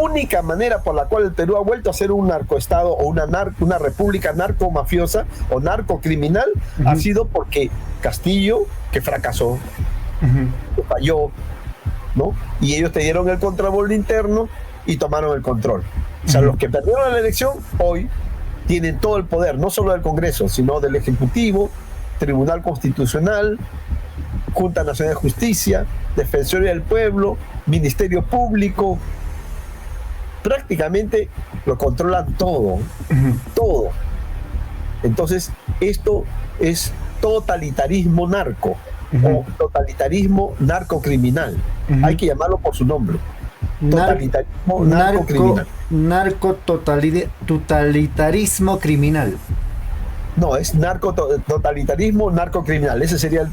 única manera por la cual el Perú ha vuelto a ser un narcoestado o una república narcomafiosa o narcocriminal ha sido porque Castillo, que fracasó, que falló, ¿no? Y ellos te dieron el contrabando interno y tomaron el control. O sea, los que perdieron la elección hoy tienen todo el poder, no solo del Congreso, sino del Ejecutivo, Tribunal Constitucional, Junta Nacional de Justicia, Defensoría del Pueblo, Ministerio Público. Prácticamente lo controlan todo, todo. Entonces, esto es totalitarismo narco o totalitarismo narcocriminal. Hay que llamarlo por su nombre. Totalitarismo narcocriminal. Totalitarismo criminal. No, es totalitarismo narcocriminal. Ese sería el...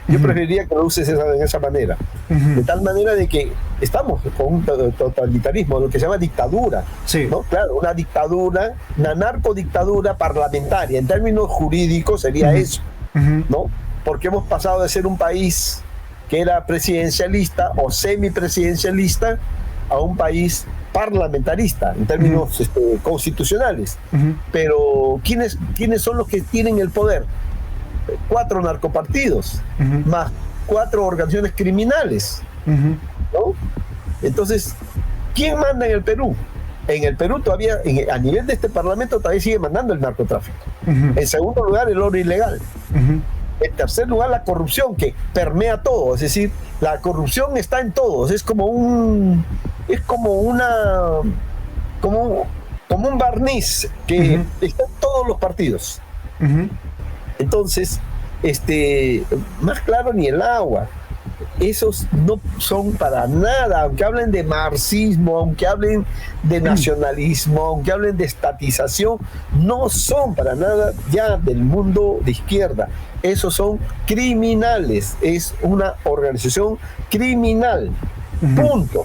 yo preferiría que lo uses en esa manera. De tal manera de que estamos con un totalitarismo, lo que se llama dictadura. Sí. ¿No? Claro, una dictadura, una narcodictadura parlamentaria. En términos jurídicos sería eso, ¿no? Porque hemos pasado de ser un país que era presidencialista o semipresidencialista a un país parlamentarista en términos constitucionales. Pero ¿quiénes son los que tienen el poder? 4 narcopartidos, más 4 organizaciones criminales, ¿no? Entonces, ¿quién manda en el Perú? En el Perú todavía, a nivel de este parlamento, todavía sigue mandando el narcotráfico. En segundo lugar, el oro ilegal. En tercer lugar, la corrupción, que permea todo. Es decir, la corrupción está en todos. Es como un barniz que está en todos los partidos. Entonces, más claro ni el agua. Esos no son para nada, aunque hablen de marxismo, aunque hablen de nacionalismo, aunque hablen de estatización, no son para nada ya del mundo de izquierda. Esos son criminales, es una organización criminal, punto.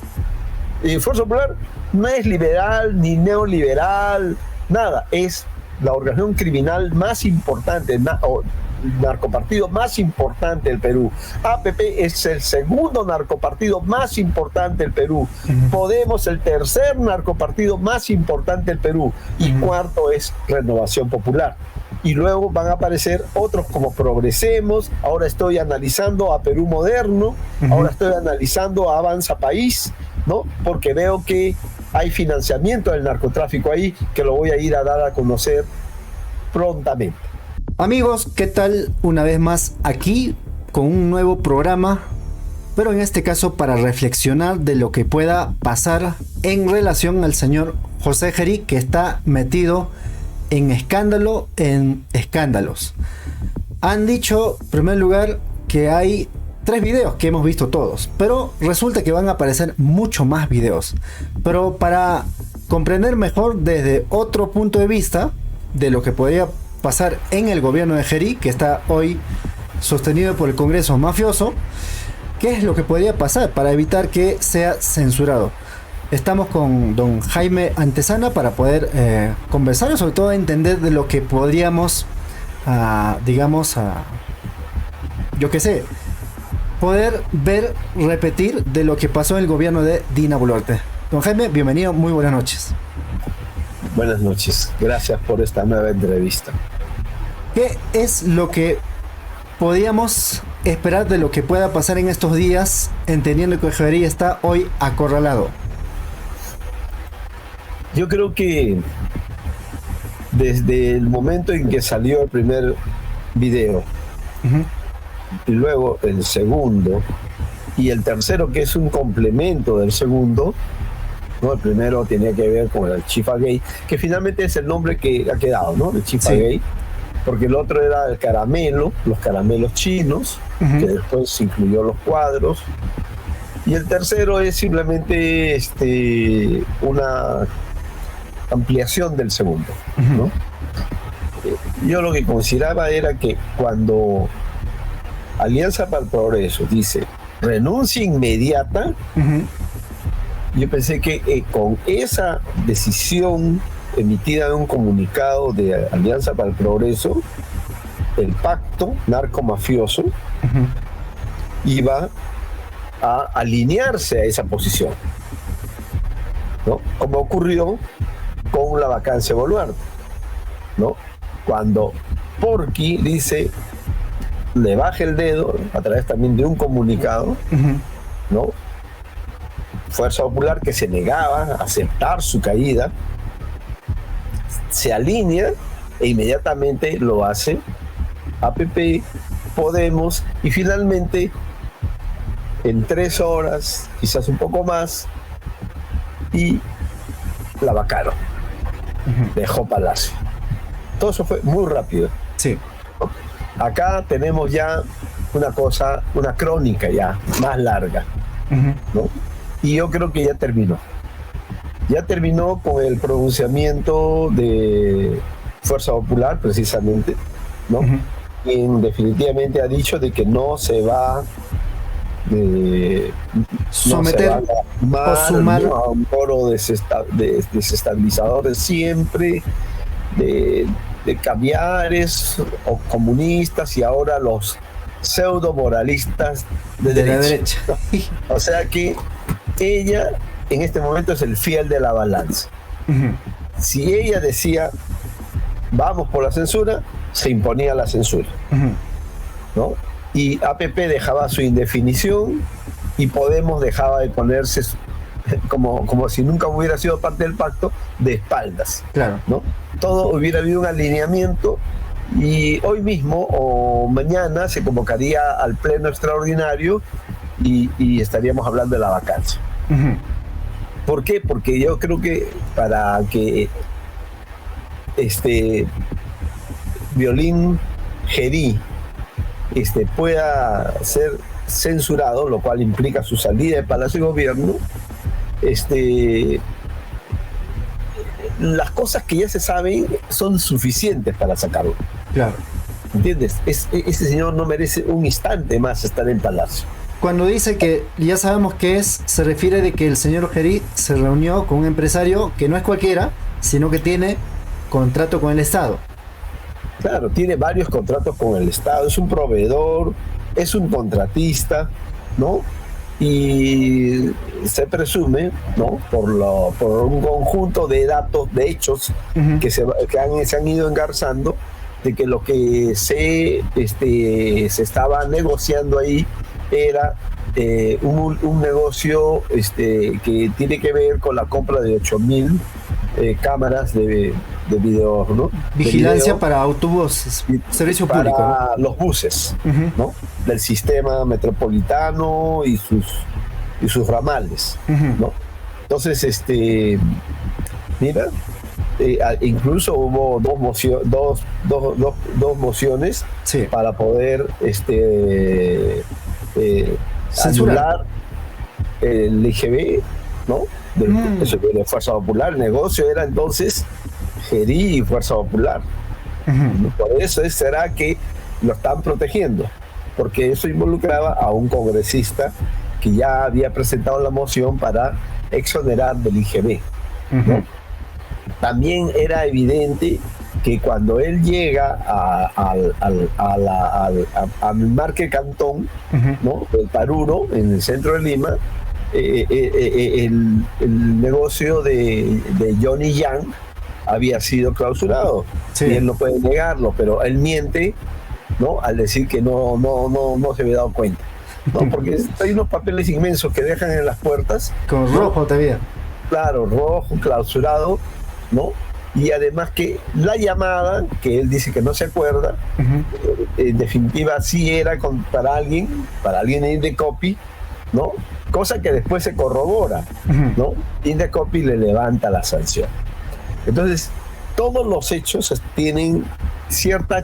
Fuerza Popular no es liberal ni neoliberal, nada, es la organización criminal más importante, narcopartido más importante del Perú. APP es el segundo narcopartido más importante del Perú. Podemos, el tercer narcopartido más importante del Perú. Y cuarto es Renovación Popular. Y luego van a aparecer otros como Progresemos. Ahora estoy analizando a Perú Moderno. Ahora estoy analizando a Avanza País, ¿no? Porque veo que hay financiamiento del narcotráfico ahí, que lo voy a ir a dar a conocer prontamente. Amigos, ¿qué tal? Una vez más aquí con un nuevo programa, pero en este caso para reflexionar de lo que pueda pasar en relación al señor José Gerí, que está metido en escándalos. Han dicho, en primer lugar, que hay 3 videos que hemos visto todos, pero resulta que van a aparecer mucho más videos. Pero para comprender mejor desde otro punto de vista de lo que podría pasar en el gobierno de Gerí, que está hoy sostenido por el Congreso mafioso, ¿qué es lo que podría pasar para evitar que sea censurado? Estamos con don Jaime Antesana para poder conversar y sobre todo entender de lo que podríamos, yo qué sé, poder ver, repetir de lo que pasó en el gobierno de Dina Boluarte. Don Jaime, bienvenido, muy buenas noches. Buenas noches, gracias por esta nueva entrevista. ¿Qué es lo que podríamos esperar de lo que pueda pasar en estos días, entendiendo que Gerí está hoy acorralado? Yo creo que desde el momento en que salió el primer video, y luego el segundo, y el tercero, que es un complemento del segundo, ¿no? El primero tenía que ver con el Chifa Gay, que finalmente es el nombre que ha quedado, ¿no? El Chifa Gay, porque el otro era el caramelo, los caramelos chinos, que después se incluyó los cuadros, y el tercero es simplemente una ampliación del segundo, ¿no? Yo lo que consideraba era que cuando Alianza para el Progreso dice renuncia inmediata, yo pensé que con esa decisión emitida en un comunicado de Alianza para el Progreso, el pacto narcomafioso iba a alinearse a esa posición. ¿no? Como ocurrió con la vacancia de Boluarte, ¿no? Cuando Porky dice, le baja el dedo a través también de un comunicado, ¿no? Fuerza Popular, que se negaba a aceptar su caída, se alinea e inmediatamente lo hace APP, Podemos, y finalmente en 3 horas, quizás un poco más, y la vacaron. Dejó Palacio. Todo eso fue muy rápido. Sí. Acá tenemos ya una cosa, una crónica ya más larga, ¿no? Y yo creo que ya terminó. Ya terminó con el pronunciamiento de Fuerza Popular, precisamente, ¿no? Quien definitivamente ha dicho de que no se va someter o sumar, ¿no? a un coro desestabilizadores siempre, de caviares o comunistas, y ahora los pseudo moralistas de la derecha. O sea que ella en este momento es el fiel de la balanza. Si ella decía vamos por la censura, se imponía la censura, ¿no? Y APP dejaba su indefinición y Podemos dejaba de ponerse como si nunca hubiera sido parte del pacto, de espaldas, claro, ¿no? Todo hubiera habido un alineamiento, y hoy mismo o mañana se convocaría al pleno extraordinario y estaríamos hablando de la vacancia. ¿Por qué? Porque yo creo que para que Violín Gerí pueda ser censurado, lo cual implica su salida de Palacio de Gobierno, las cosas que ya se saben son suficientes para sacarlo. Claro. ¿Entiendes? Ese señor no merece un instante más estar en Palacio. Cuando dice que ya sabemos qué es, se refiere de que el señor Gerí se reunió con un empresario que no es cualquiera, sino que tiene contrato con el Estado. Claro, tiene varios contratos con el Estado, es un proveedor, es un contratista, ¿no? Y se presume, ¿no? Por un conjunto de datos, de hechos que se han ido engarzando, de que lo que se estaba negociando ahí era un negocio que tiene que ver con la compra de 8.000 cámaras de video, ¿no? Vigilancia para autobuses, servicio público, para ¿no? los buses, ¿no? Del sistema metropolitano y sus ramales, ¿no? Entonces, mira, incluso hubo dos mociones, sí, para poder censurar anular el IGB, ¿no? De Fuerza Popular. El negocio era entonces Gerí y Fuerza Popular. Por eso será que lo están protegiendo, porque eso involucraba a un congresista que ya había presentado la moción para exonerar del IGB, ¿no? También era evidente que cuando él llega al Marque Cantón, ¿no? El Paruro, en el centro de Lima, el negocio de Johnny Yang había sido clausurado. Sí. Y él no puede negarlo, pero él miente, ¿no? Al decir que no se había dado cuenta, ¿no? Porque hay unos papeles inmensos que dejan en las puertas. Con rojo todavía. Claro, rojo, clausurado, ¿no? Y además que la llamada, que él dice que no se acuerda, en definitiva sí era para alguien de Indecopy, ¿no? Cosa que después se corrobora, ¿no? Indecopy le levanta la sanción. Entonces, todos los hechos tienen cierta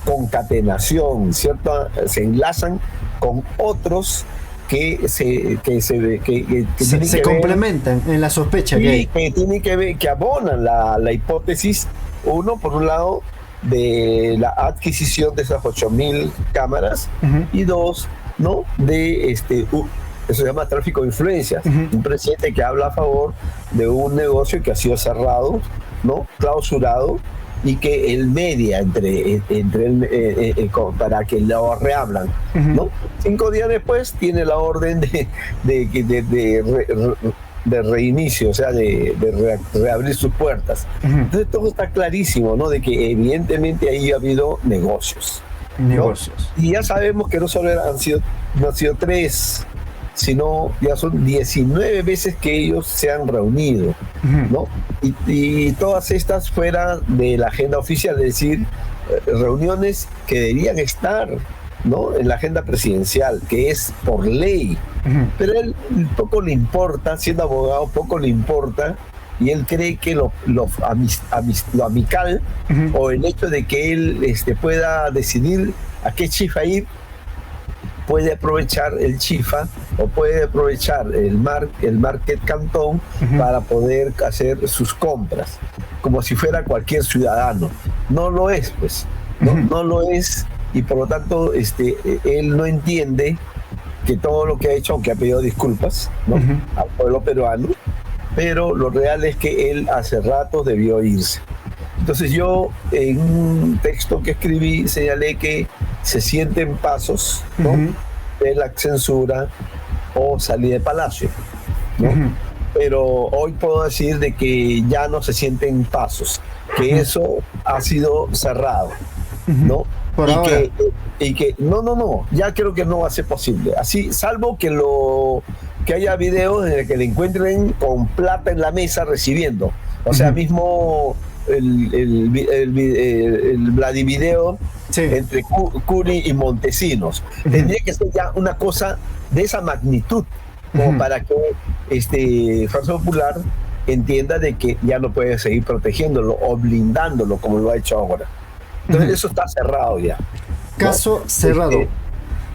concatenación, se enlazan con otros que se complementan en la sospecha que tienen que ver, que abonan la hipótesis, uno, por un lado, de la adquisición de esas 8.000 cámaras, y dos, ¿no? De eso se llama tráfico de influencias. Un presidente que habla a favor de un negocio que ha sido cerrado, ¿no? Clausurado, y que él media entre para que lo reabran, ¿no? 5 días después tiene la orden de de reinicio, o sea, de reabrir sus puertas. Entonces todo está clarísimo, ¿no? De que evidentemente ahí ha habido negocios. Negocios. ¿No? Y ya sabemos que no solo han sido 3, sino ya son 19 veces que ellos se han reunido, ¿no? Y todas estas fuera de la agenda oficial, es decir, reuniones que deberían estar, ¿no?, en la agenda presidencial, que es por ley. Pero a él poco le importa, siendo abogado, poco le importa, y él cree que lo amical o el hecho de que él pueda decidir a qué chifa ir, puede aprovechar el chifa o puede aprovechar el market cantón para poder hacer sus compras, como si fuera cualquier ciudadano. No lo es, pues. No lo es, y por lo tanto él no entiende que todo lo que ha hecho, aunque ha pedido disculpas, ¿no?, al pueblo peruano, pero lo real es que él hace rato debió irse. Entonces yo en un texto que escribí señalé que se sienten pasos, ¿no?, de la censura o salida de palacio, ¿no? Pero hoy puedo decir de que ya no se sienten pasos, que eso ha sido cerrado, ¿no? Y que no, ya creo que no va a ser posible. Así, salvo que haya videos en el que le encuentren con plata en la mesa recibiendo. O sea, mismo el Vladivideo entre Curi y Montesinos. Tendría que ser ya una cosa de esa magnitud, como para que Fuerza Popular entienda de que ya no puede seguir protegiéndolo o blindándolo como lo ha hecho ahora. Entonces eso está cerrado ya. Caso cerrado.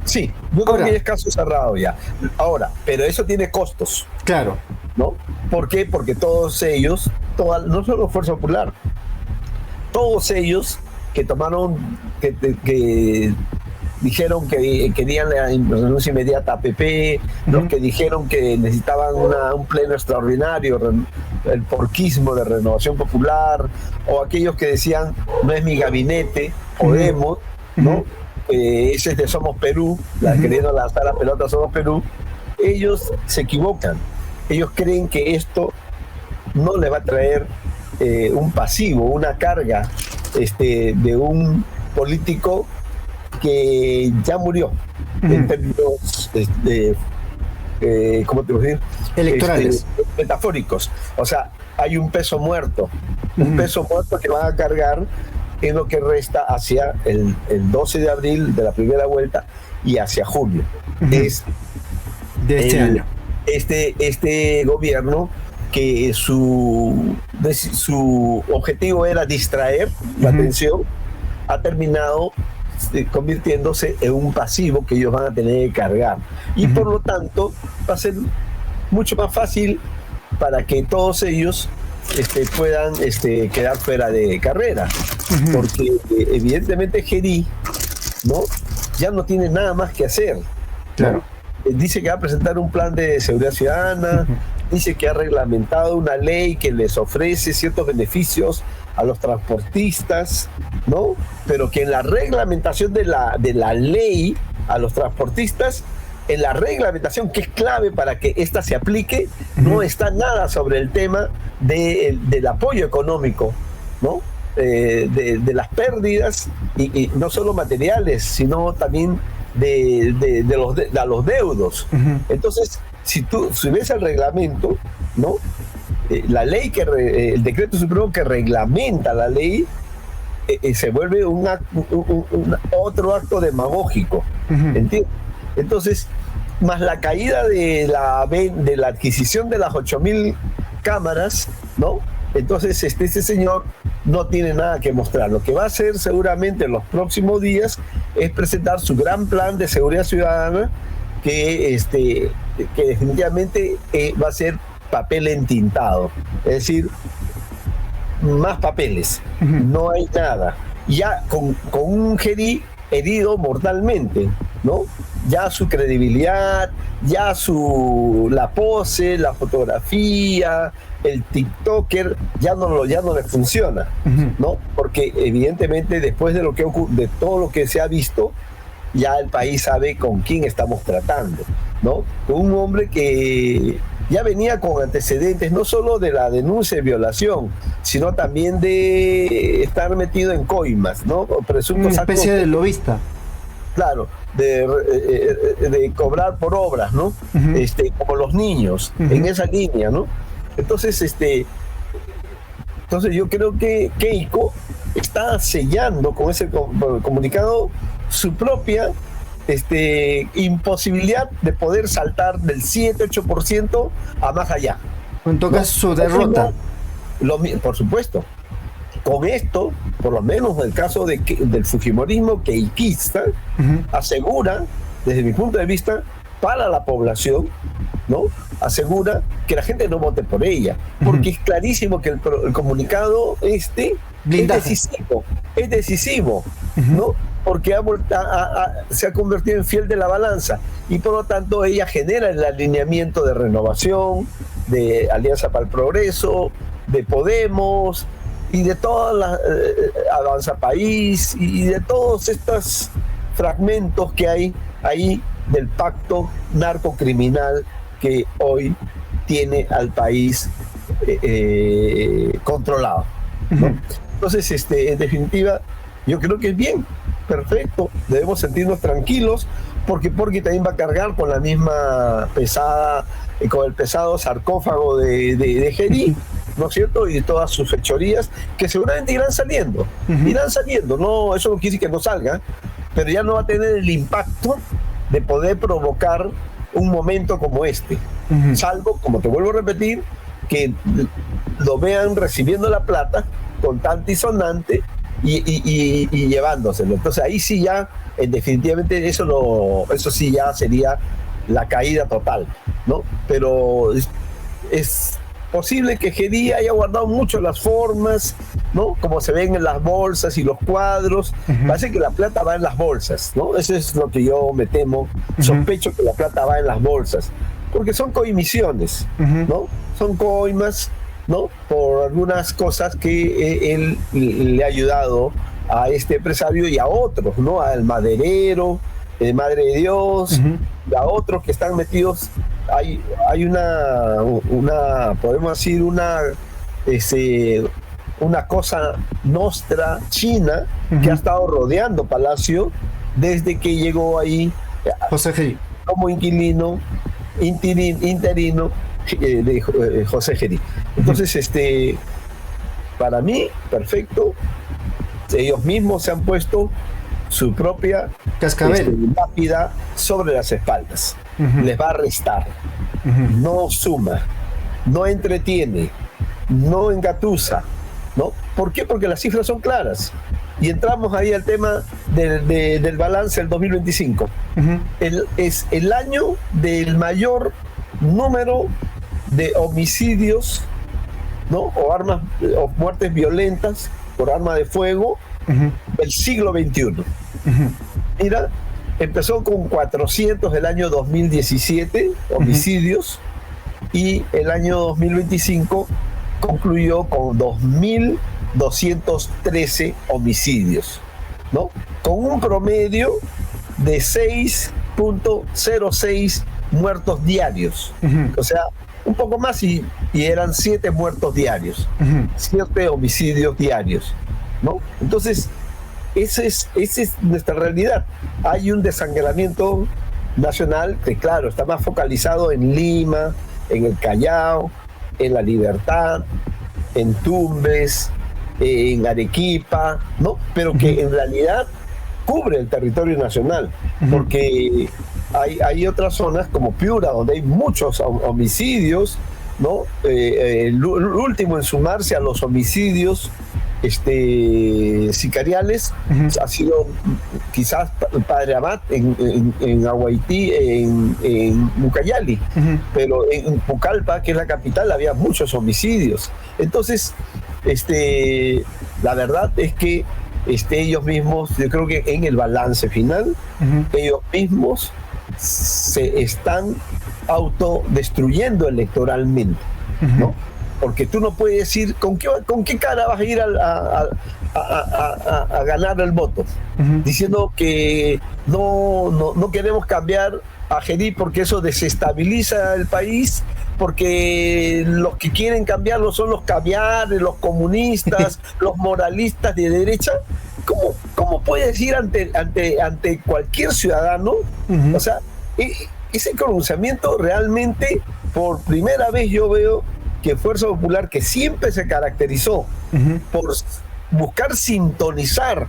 Sí, yo creo que ya es caso cerrado ya. Ahora, pero eso tiene costos. Claro. ¿No? ¿Por qué? Porque todos ellos, no solo Fuerza Popular, todos ellos que tomaron, que dijeron que querían la renuncia inmediata a PP, los que dijeron que necesitaban un pleno extraordinario, el porquismo de Renovación Popular, o aquellos que decían no es mi gabinete, Podemos, ¿no? Ese es de Somos Perú, queriendo lanzar la pelota a Somos Perú. Ellos se equivocan. Ellos creen que esto no les va a traer un pasivo, una carga de un político que ya murió en términos ¿cómo te voy a decir? Electorales. Metafóricos. O sea, hay un peso muerto que van a cargar en lo que resta hacia el 12 de abril de la primera vuelta y hacia julio. Es de este año. Este gobierno, que su objetivo era distraer la atención, ha terminado convirtiéndose en un pasivo que ellos van a tener que cargar. Y por lo tanto va a ser mucho más fácil para que todos ellos puedan quedar fuera de carrera. Porque evidentemente Gerí, ¿no?, ya no tiene nada más que hacer. Claro. Dice que va a presentar un plan de seguridad ciudadana, dice que ha reglamentado una ley que les ofrece ciertos beneficios a los transportistas, ¿no? Pero que en la reglamentación de la ley a los transportistas, en la reglamentación que es clave para que ésta se aplique, no está nada sobre el tema del apoyo económico, ¿no? De las pérdidas, y no solo materiales, sino también de los deudos. Entonces, si ves el reglamento, ¿no?, la ley el decreto supremo que reglamenta la ley, se vuelve otro acto demagógico. ¿Entiendes? Entonces, más la caída de la adquisición de las 8.000 cámaras, ¿no? Entonces este señor no tiene nada que mostrar. Lo que va a hacer seguramente en los próximos días es presentar su gran plan de seguridad ciudadana, que definitivamente va a ser papel entintado, es decir, más papeles, no hay nada. Ya con un Gerí herido mortalmente, ¿no? Ya su credibilidad, ya la pose, la fotografía, el TikToker ya no le funciona, ¿no? Porque evidentemente después de todo lo que se ha visto, ya el país sabe con quién estamos tratando, ¿no? Con un hombre que ya venía con antecedentes no solo de la denuncia de violación, sino también de estar metido en coimas, ¿no? Presuntos una especie de lobista. Claro, de cobrar por obras, ¿no? Como los niños, en esa línea, ¿no? Entonces, entonces yo creo que Keiko está sellando con ese comunicado su propia imposibilidad de poder saltar del 7-8% a más allá. En todo caso, su derrota. Por supuesto. Con esto, por lo menos en el caso del fujimorismo keikista, asegura, desde mi punto de vista, para la población, ¿no? Asegura que la gente no vote por ella, porque es clarísimo que el comunicado es decisivo, ¿no? Porque se ha convertido en fiel de la balanza y por lo tanto ella genera el alineamiento de Renovación, de Alianza para el Progreso, de Podemos y de todas las Avanza País y de todos estos fragmentos que hay ahí del pacto narcocriminal que hoy tiene al país controlado, ¿no? Entonces, en definitiva, yo creo que es bien, perfecto, debemos sentirnos tranquilos, porque también va a cargar con la misma pesada, con el pesado sarcófago de Geri, ¿no es cierto? Y de todas sus fechorías, que seguramente irán saliendo, no, eso no quiere decir que no salga, pero ya no va a tener el impacto de poder provocar un momento como este, salvo, como te vuelvo a repetir, que lo vean recibiendo la plata con tanto y sonante y llevándoselo. Entonces ahí sí ya, definitivamente eso sí ya sería la caída total, ¿no? Pero es posible que Gedi haya guardado mucho las formas, ¿no? Como se ven en las bolsas y los cuadros. Parece que la plata va en las bolsas, ¿no? Eso es lo que yo me temo. Sospecho que la plata va en las bolsas, porque son coimisiones, ¿no? Son coimas, ¿no? Por algunas cosas que él le ha ayudado a este empresario y a otros, ¿no? Al maderero, Madre de Dios, y a otros que están metidos. Hay una podemos decir, una cosa nostra china que ha estado rodeando Palacio desde que llegó ahí José Geri como interino de José Geri. Entonces, para mí, perfecto. Ellos mismos se han puesto su propia lápida sobre las espaldas. Les va a restar. No suma, no entretiene, no engatusa, ¿no? ¿Por qué? Porque las cifras son claras. Y entramos ahí al tema del balance del 2025. Es el año del mayor número de homicidios, ¿no? O muertes violentas por arma de fuego del siglo XXI. Mira, empezó con 400 el año 2017 homicidios y el año 2025 concluyó con 2.213 homicidios, ¿no? Con un promedio de 6.06 muertos diarios. O sea, un poco más y eran 7 muertos diarios, 7 homicidios diarios, ¿no? Entonces, esa es nuestra realidad. Hay un desangramiento nacional que, claro, está más focalizado en Lima, en el Callao, en La Libertad, en Tumbes, en Arequipa, ¿no? Pero que en realidad cubre el territorio nacional, porque hay otras zonas como Piura, donde hay muchos homicidios, ¿no? El último en sumarse a los homicidios sicariales ha sido quizás Padre Abad en Aguaití, en Ucayali, pero en Pucallpa, que es la capital, había muchos homicidios. Entonces, la verdad es que ellos mismos, yo creo que en el balance final, ellos mismos se están autodestruyendo electoralmente, ¿no? Porque tú no puedes decir con qué cara vas a ir a ganar el voto, diciendo que no queremos cambiar a Geri porque eso desestabiliza el país porque los que quieren cambiarlo son los caviares, los comunistas, los moralistas de derecha. ¿Cómo puedes ir ante cualquier ciudadano? O sea, ese pronunciamiento realmente, por primera vez yo veo que Fuerza Popular, que siempre se caracterizó por buscar sintonizar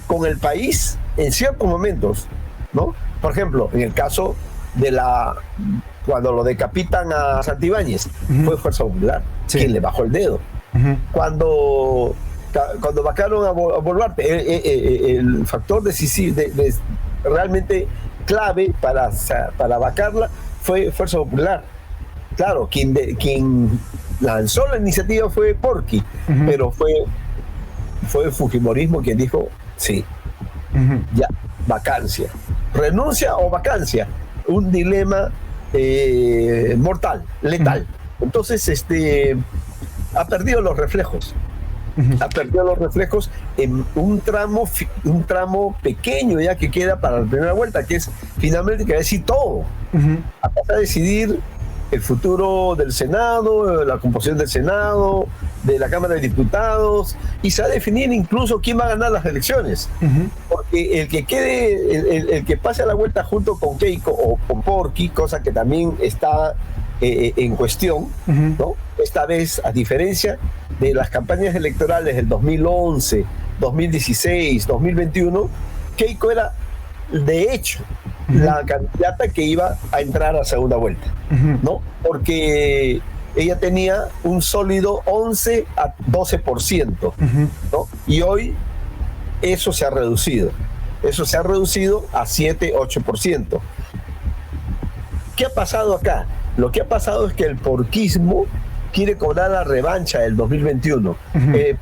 con el país en ciertos momentos, ¿no? Por ejemplo, en el caso de cuando lo decapitan a Santibáñez, fue Fuerza Popular quien le bajó el dedo. Cuando vacaron a Boluarte, el factor decisivo, realmente clave para vacarla fue Fuerza Popular. Claro, quien lanzó la iniciativa fue Porky, pero fue el fujimorismo quien dijo, sí, ya, vacancia. Renuncia o vacancia, un dilema mortal, letal. Entonces, ha perdido los reflejos. Ha perdido los reflejos en un tramo pequeño ya que queda para la primera vuelta, que es finalmente que va a decir todo. Va a decidir el futuro del Senado, la composición del Senado, de la Cámara de Diputados, y se va a definir incluso quién va a ganar las elecciones. Porque el que pase a la vuelta junto con Keiko o con Porky, cosa que también está en cuestión, ¿no? Esta vez, a diferencia de las campañas electorales del 2011, 2016, 2021, Keiko era, de hecho, la candidata que iba a entrar a segunda vuelta, ¿no? Porque ella tenía un sólido 11 a 12%, ¿no? Y hoy eso se ha reducido. Eso se ha reducido a 7, 8%. ¿Qué ha pasado acá? Lo que ha pasado es que el porquismo quiere cobrar la revancha del 2021.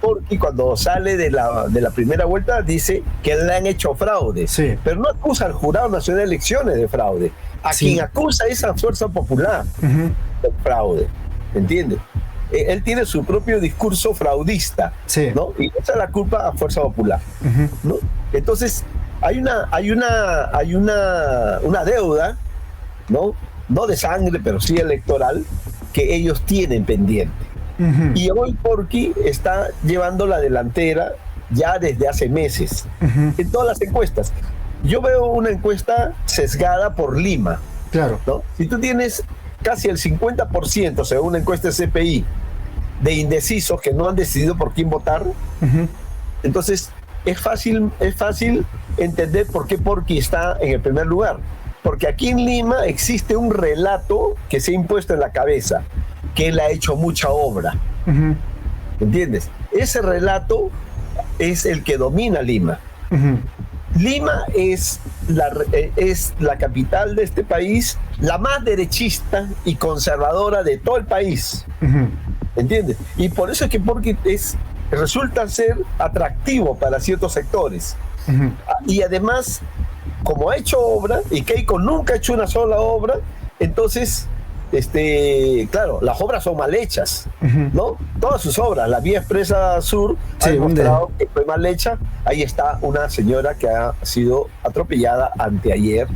Porky, cuando sale de la primera vuelta, dice que le han hecho fraude, pero no acusa al Jurado Nacional de Elecciones de fraude. Quien acusa es a Fuerza Popular de fraude, ¿entiendes? Él tiene su propio discurso fraudista, ¿no? Y echa la culpa a Fuerza Popular, ¿no? Entonces, hay una deuda, ¿no? No de sangre, pero sí electoral, que ellos tienen pendiente. Y hoy Porky está llevando la delantera ya desde hace meses en todas las encuestas. Yo veo una encuesta sesgada por Lima. Claro. ¿No? Si tú tienes casi el 50%, según una encuesta de CPI, de indecisos que no han decidido por quién votar, entonces es fácil entender por qué Porky está en el primer lugar. Porque aquí en Lima existe un relato que se ha impuesto en la cabeza, que él ha hecho mucha obra. ¿Entiendes? Ese relato es el que domina Lima. Lima es la capital de este país, la más derechista y conservadora de todo el país. ¿Entiendes? Y por eso es que Porky resulta ser atractivo para ciertos sectores. Y además, como ha hecho obra, y Keiko nunca ha hecho una sola obra, entonces, claro, las obras son mal hechas, ¿no? Todas sus obras, la Vía Expresa Sur ha demostrado que fue mal hecha. Ahí está una señora que ha sido atropellada anteayer,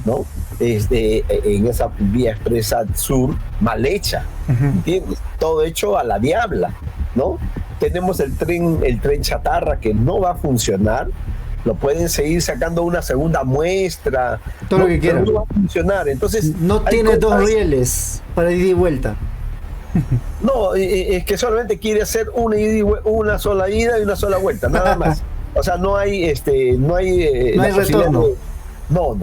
¿no? En esa Vía Expresa Sur mal hecha, ¿entiendes? Todo hecho a la diabla, ¿no? Tenemos el tren chatarra que no va a funcionar. Lo pueden seguir sacando una segunda muestra, todo lo que quieran. No va a funcionar. Entonces, no tiene dos rieles para ir y vuelta. No, es que solamente quiere hacer una sola ida y una sola vuelta, nada más. O sea, no hay retorno. No.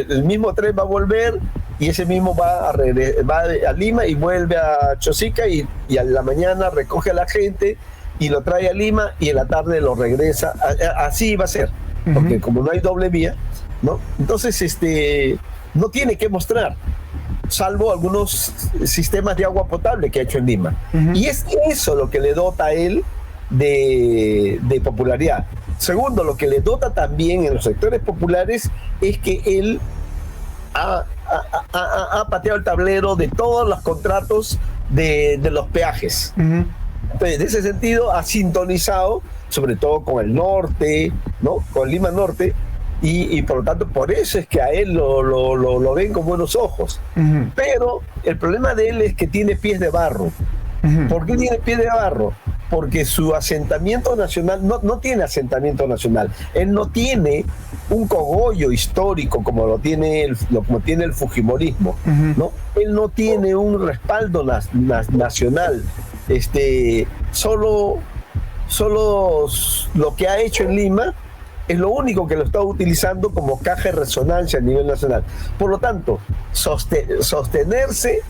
El mismo tren va a volver y ese mismo va a Lima y vuelve a Chosica y a la mañana recoge a la gente y lo trae a Lima y en la tarde lo regresa. Así va a ser, porque como no hay doble vía, ¿no? Entonces, no tiene que mostrar, salvo algunos sistemas de agua potable que ha hecho en Lima. Y es eso lo que le dota a él de popularidad. Segundo, lo que le dota también en los sectores populares es que él ha pateado el tablero de todos los contratos de los peajes. Entonces, en ese sentido, ha sintonizado, sobre todo con el norte, ¿no? Con Lima Norte, y por lo tanto por eso es que a él lo ven con buenos ojos. Pero el problema de él es que tiene pies de barro. ¿Por qué tiene pies de barro? Porque su asentamiento nacional no tiene asentamiento nacional. Él no tiene un cogollo histórico como lo tiene el fujimorismo, ¿no? Él no tiene un respaldo nacional. Solo lo que ha hecho en Lima es lo único que lo está utilizando como caja de resonancia a nivel nacional. Por lo tanto, sostenerse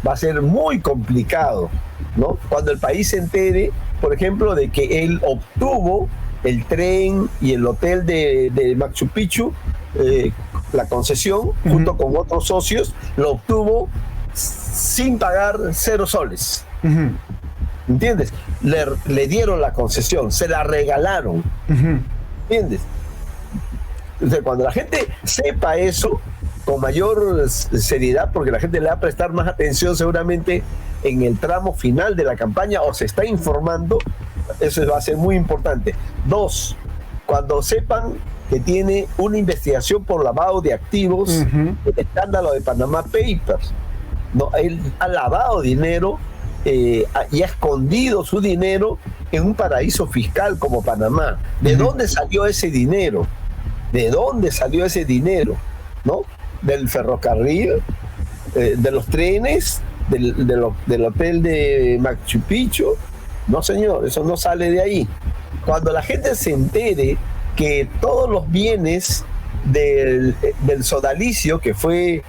va a ser muy complicado, ¿no? Cuando el país se entere, por ejemplo, de que él obtuvo el tren y el hotel de Machu Picchu, la concesión, junto con otros socios, lo obtuvo sin pagar 0 soles. ¿Entiendes? Le dieron la concesión, se la regalaron. ¿Entiendes? Entonces, cuando la gente sepa eso con mayor seriedad, porque la gente le va a prestar más atención seguramente en el tramo final de la campaña o se está informando, eso va a ser muy importante. 2, cuando sepan que tiene una investigación por lavado de activos, el escándalo de Panama Papers, ¿no? Él ha lavado dinero y ha escondido su dinero en un paraíso fiscal como Panamá. ¿De dónde salió ese dinero? ¿De dónde salió ese dinero? ¿No? Del ferrocarril, de los trenes, del hotel de Machu Picchu. No, señor, eso no sale de ahí. Cuando la gente se entere que todos los bienes del sodalicio, que fue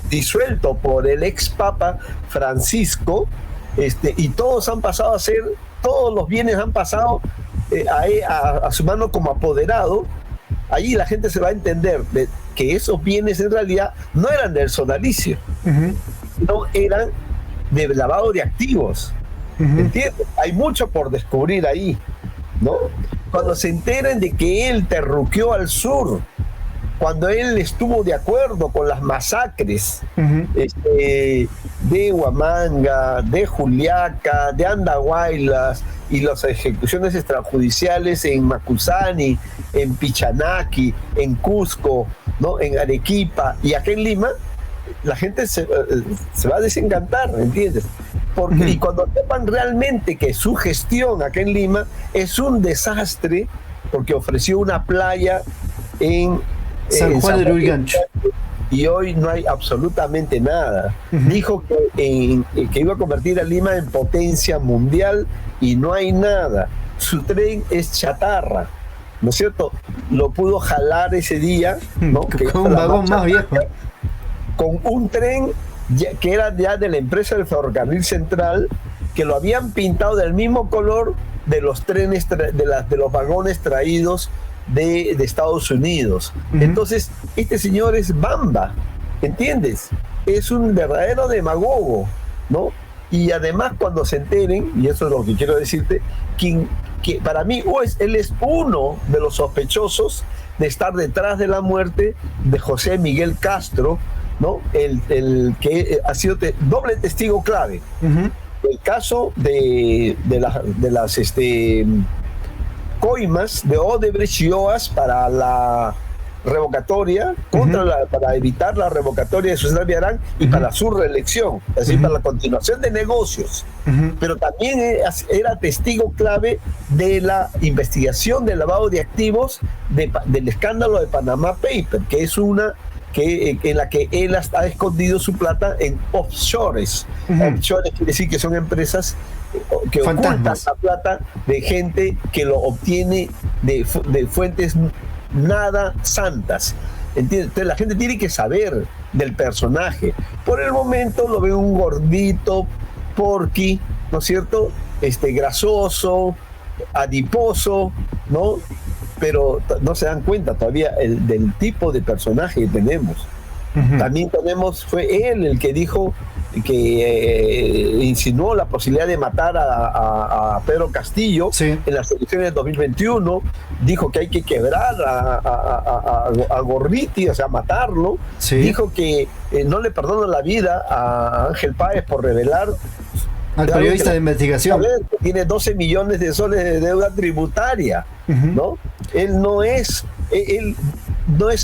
disuelto por el ex Papa Francisco, y todos los bienes han pasado a su mano como apoderado, allí la gente se va a entender que esos bienes en realidad no eran del sodalicio, no eran de lavado de activos. ¿Entiendes? Hay mucho por descubrir ahí, ¿no? Cuando se enteren de que él terruqueó al sur, cuando él estuvo de acuerdo con las masacres de Huamanga, de Juliaca, de Andahuaylas y las ejecuciones extrajudiciales en Macuzani, en Pichanaki, en Cusco, ¿no? En Arequipa y acá en Lima, la gente se va a desencantar, ¿entiendes? Porque y cuando sepan realmente que su gestión acá en Lima es un desastre, porque ofreció una playa en San Juan de Lurigancho y hoy no hay absolutamente nada. Dijo que iba a convertir a Lima en potencia mundial y no hay nada. Su tren es chatarra, ¿no es cierto? Lo pudo jalar ese día, ¿no? Con un vagón más viejo, con un tren que era ya de la empresa del Ferrocarril Central, que lo habían pintado del mismo color de los trenes, de los vagones traídos de Estados Unidos. Entonces, este señor es Bamba, ¿entiendes? Es un verdadero demagogo, ¿no? Y además, cuando se enteren, y eso es lo que quiero decirte, que para mí él es uno de los sospechosos de estar detrás de la muerte de José Miguel Castro, ¿no? El que ha sido doble testigo clave. El caso de las coimas de Odebrecht y OAS para la revocatoria, para evitar la revocatoria de Susana Villarán y para su reelección, es decir, para la continuación de negocios. Pero también era testigo clave de la investigación del lavado de activos del escándalo de Panama Paper, que es una en la que él ha escondido su plata en offshores. Offshores quiere decir que son empresas que ocultan la plata de gente que lo obtiene de fuentes nada santas. ¿Entiendes? Entonces la gente tiene que saber del personaje. Por el momento lo ve un gordito, porky, ¿no es cierto? Grasoso, adiposo, ¿no? Pero no se dan cuenta todavía del tipo de personaje que tenemos. También fue él el que dijo, que insinuó la posibilidad de matar a Pedro Castillo en las elecciones de 2021, dijo que hay que quebrar a Gorriti, o sea, matarlo, dijo que no le perdona la vida a Ángel Páez por revelar Al periodista de investigación. Tiene 12 millones de soles de deuda tributaria, ¿no? Él no es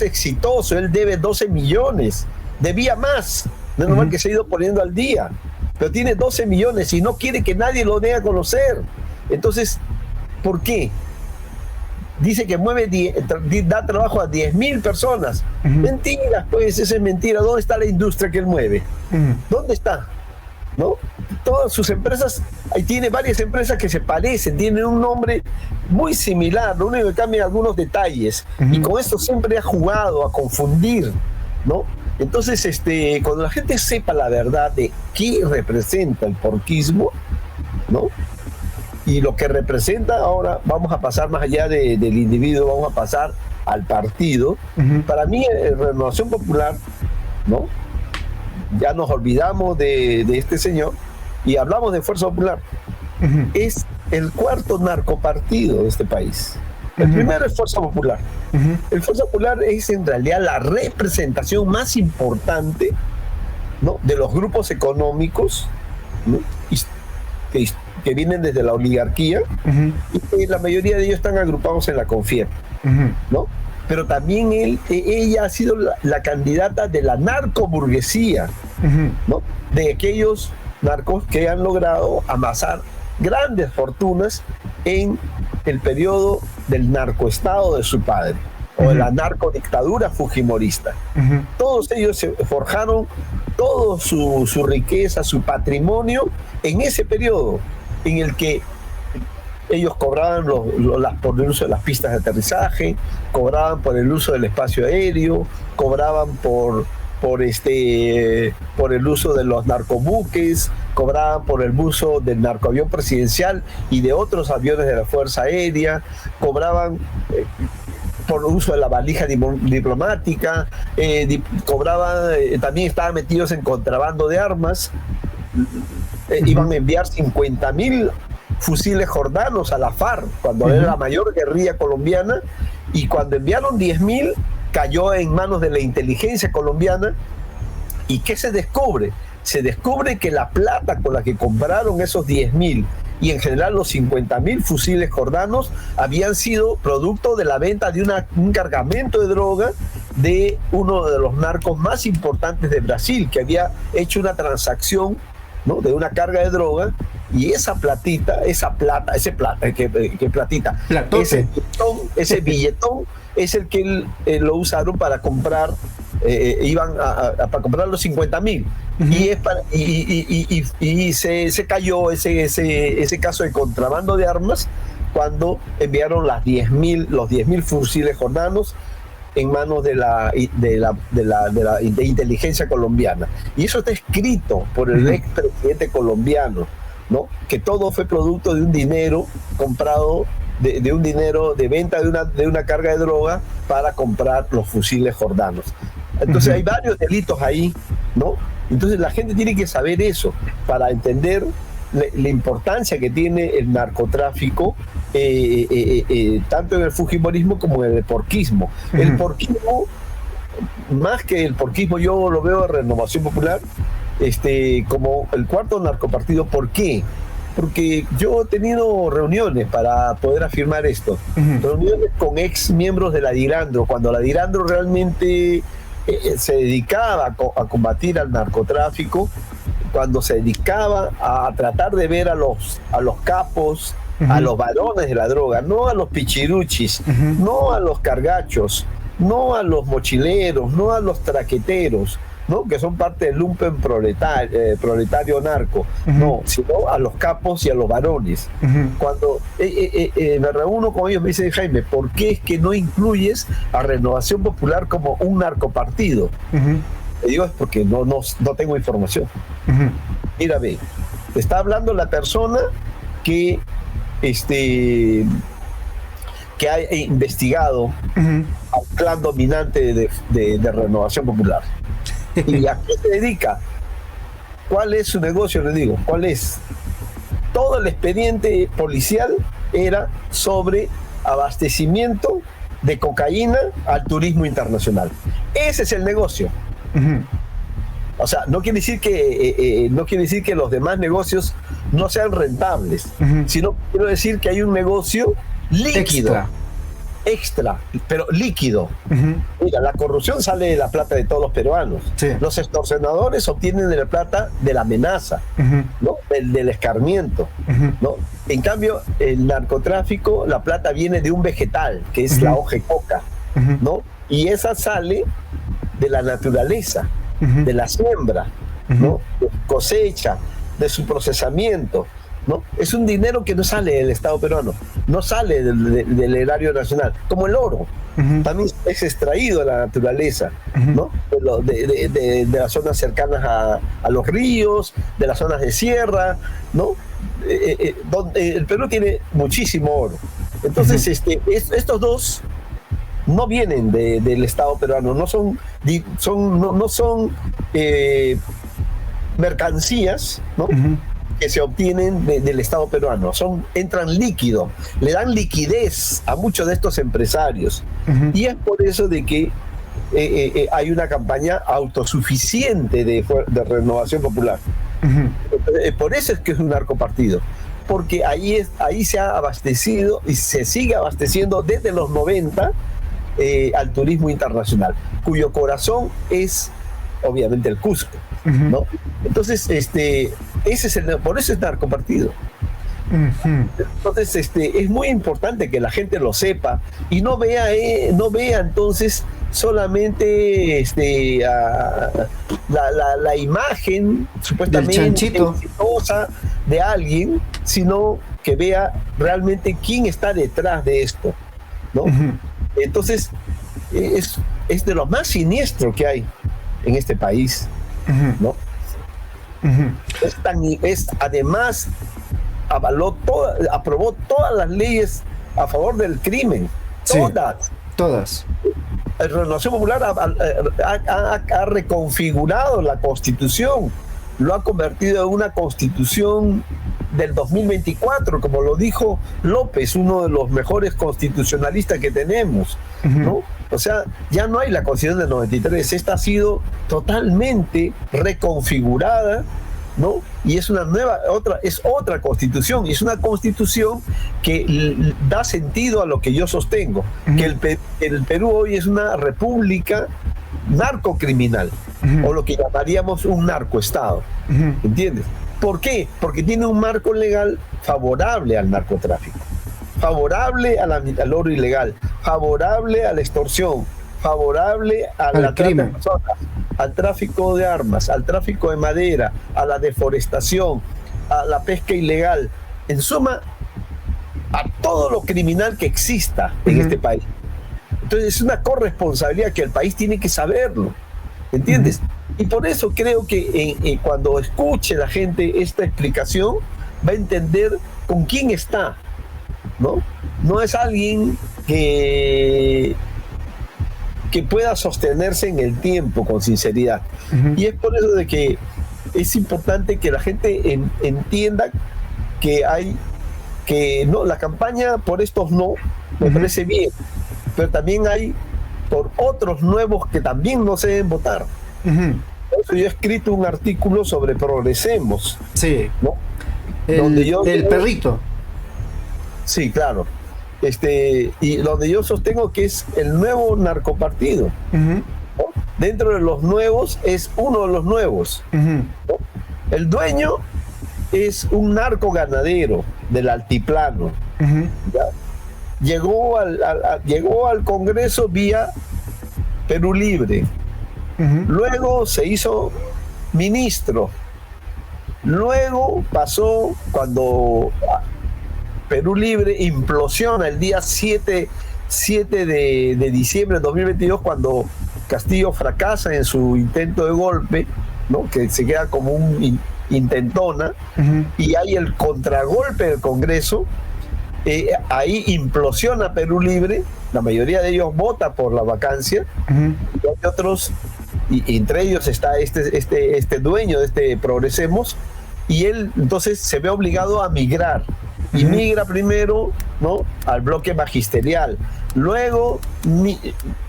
exitoso, él debe 12 millones, debía más, de normal que se ha ido poniendo al día, pero tiene 12 millones y no quiere que nadie lo dé a conocer. Entonces, ¿por qué? Dice que da trabajo a 10.000 personas. Mentiras, pues, esa es mentira. ¿Dónde está la industria que él mueve? ¿Dónde está? ¿No? Todas sus empresas, ahí tiene varias empresas que se parecen, tienen un nombre muy similar, lo único que cambia algunos detalles, y con esto siempre ha jugado a confundir, ¿no? Entonces, cuando la gente sepa la verdad de qué representa el porquismo, ¿no? Y lo que representa, ahora vamos a pasar más allá del individuo, vamos a pasar al partido. Para mí, Renovación Popular, ¿no? Ya nos olvidamos de este señor y hablamos de Fuerza Popular. Es el cuarto narcopartido de este país. El primero es Fuerza Popular. El Fuerza Popular es en realidad la representación más importante, ¿no? De los grupos económicos, ¿no? que vienen desde la oligarquía, y que la mayoría de ellos están agrupados en la CONFIEP, ¿no? Pero también ella ha sido la candidata de la narcoburguesía, ¿no? De aquellos narcos que han logrado amasar grandes fortunas en el periodo del narcoestado de su padre, o de la narcodictadura fujimorista. Todos ellos se forjaron toda su riqueza, su patrimonio en ese periodo en el que ellos cobraban por el uso de las pistas de aterrizaje, cobraban por el uso del espacio aéreo, cobraban por el uso de los narcobuques, cobraban por el uso del narcoavión presidencial y de otros aviones de la Fuerza Aérea, cobraban por el uso de la valija diplomática, cobraban, también estaban metidos en contrabando de armas. Iban a enviar 50.000 fusiles jordanos a la FARC cuando era la mayor guerrilla colombiana, y cuando enviaron 10.000 cayó en manos de la inteligencia colombiana. ¿Y qué se descubre? Se descubre que la plata con la que compraron esos 10.000 y en general los 50.000 fusiles jordanos habían sido producto de la venta de un cargamento de droga de uno de los narcos más importantes de Brasil, que había hecho una transacción, ¿no? De una carga de droga, y ese billetón es el que lo usaron para comprar, para comprar los 50.000. Y se cayó ese caso de contrabando de armas cuando enviaron los 10.000 fusiles jordanos en manos de la inteligencia colombiana. Y eso está escrito por el expresidente colombiano, ¿no? Que todo fue producto de un dinero comprado, de un dinero de venta de una carga de droga para comprar los fusiles jordanos. Entonces hay varios delitos ahí, ¿no? Entonces la gente tiene que saber eso para entender la importancia que tiene el narcotráfico, tanto en el fujimorismo como en el porquismo. El porquismo, más que el porquismo, yo lo veo en Renovación Popular como el cuarto narcopartido. ¿Por qué? Porque yo he tenido reuniones para poder afirmar esto, reuniones con ex miembros de la DIRANDRO, cuando la DIRANDRO realmente se dedicaba a combatir al narcotráfico, cuando se dedicaba a tratar de ver a los capos, a los varones de la droga, no a los pichiruchis, no a los cargachos, no a los mochileros, no a los traqueteros, ¿no? Que son parte del lumpen proletario narco, no, sino a los capos y a los varones. Cuando me reúno con ellos, me dicen: Jaime, ¿por qué es que no incluyes a Renovación Popular como un narcopartido? Le digo: es porque no tengo información. Mira, ve, te está hablando la persona que ha investigado al clan dominante de Renovación Popular. ¿Y a qué se dedica? ¿Cuál es su negocio? Le digo, ¿cuál es? Todo el expediente policial era sobre abastecimiento de cocaína al turismo internacional. Ese es el negocio. O sea, no quiere decir que los demás negocios no sean rentables, sino quiero decir que hay un negocio líquido, extra, pero líquido. Mira, la corrupción sale de la plata de todos los peruanos. Sí. Los extorsionadores obtienen de la plata de la amenaza, ¿no? Del escarmiento, ¿no? En cambio, el narcotráfico, la plata viene de un vegetal, que es la hoja de coca, ¿no? Y esa sale de la naturaleza, de la siembra, ¿no? De cosecha, de su procesamiento, ¿no? Es un dinero que no sale del Estado peruano, no sale del erario nacional, como el oro. También es extraído de la naturaleza, ¿no? De las zonas cercanas a los ríos, de las zonas de sierra, ¿no? Donde el Perú tiene muchísimo oro. Entonces, estos dos no vienen del Estado peruano, no son mercancías, ¿no? Que se obtienen del Estado peruano, entran líquido, le dan liquidez a muchos de estos empresarios. Y es por eso de que hay una campaña autosuficiente de renovación popular. Por eso es que es un narcopartido, porque ahí se ha abastecido y se sigue abasteciendo desde los 90 al turismo internacional, cuyo corazón es obviamente el Cusco, ¿no? Entonces, por eso es narcopartido. Entonces, es muy importante que la gente lo sepa y no vea entonces solamente la imagen supuestamente exitosa de alguien, sino que vea realmente quién está detrás de esto, ¿no? Entonces, es de lo más siniestro que hay en este país, ¿no? Además, aprobó todas las leyes a favor del crimen, todas. La Renovación Popular ha reconfigurado la Constitución, lo ha convertido en una Constitución del 2024, como lo dijo López, uno de los mejores constitucionalistas que tenemos, ¿no? O sea, ya no hay la Constitución del 93, esta ha sido totalmente reconfigurada, ¿no? Y es otra Constitución, y es una Constitución que da sentido a lo que yo sostengo, que el Perú hoy es una república narcocriminal, o lo que llamaríamos un narcoestado, ¿entiendes? ¿Por qué? Porque tiene un marco legal favorable al narcotráfico, favorable al oro ilegal, favorable a la extorsión, favorable al crimen, de personas, al tráfico de armas, al tráfico de madera, a la deforestación, a la pesca ilegal, en suma, a todo lo criminal que exista en este país. Entonces es una corresponsabilidad que el país tiene que saberlo, ¿entiendes? Y por eso creo que cuando escuche la gente esta explicación, va a entender con quién está, ¿no? No es alguien que pueda sostenerse en el tiempo con sinceridad. Y es por eso de que es importante que la gente entienda que la campaña por estos no me parece bien, pero también hay por otros nuevos que también no se deben votar. Por eso yo he escrito un artículo sobre Progresemos. Sí. ¿No? El perrito. Sí, claro. Y donde yo sostengo que es el nuevo narcopartido. ¿No? Dentro de los nuevos es uno de los nuevos. ¿No? El dueño es un narco ganadero del altiplano. ¿Ya? Llegó al Congreso vía Perú Libre. Luego se hizo ministro. Luego pasó cuando Perú Libre implosiona el día 7 de diciembre de 2022, cuando Castillo fracasa en su intento de golpe, ¿no? Que se queda como un intentona, y hay el contragolpe del Congreso. Ahí implosiona Perú Libre, la mayoría de ellos vota por la vacancia, y hay otros, y entre ellos está este dueño de este Progresemos, y él entonces se ve obligado a migrar, y migra primero, ¿no?, al bloque magisterial, luego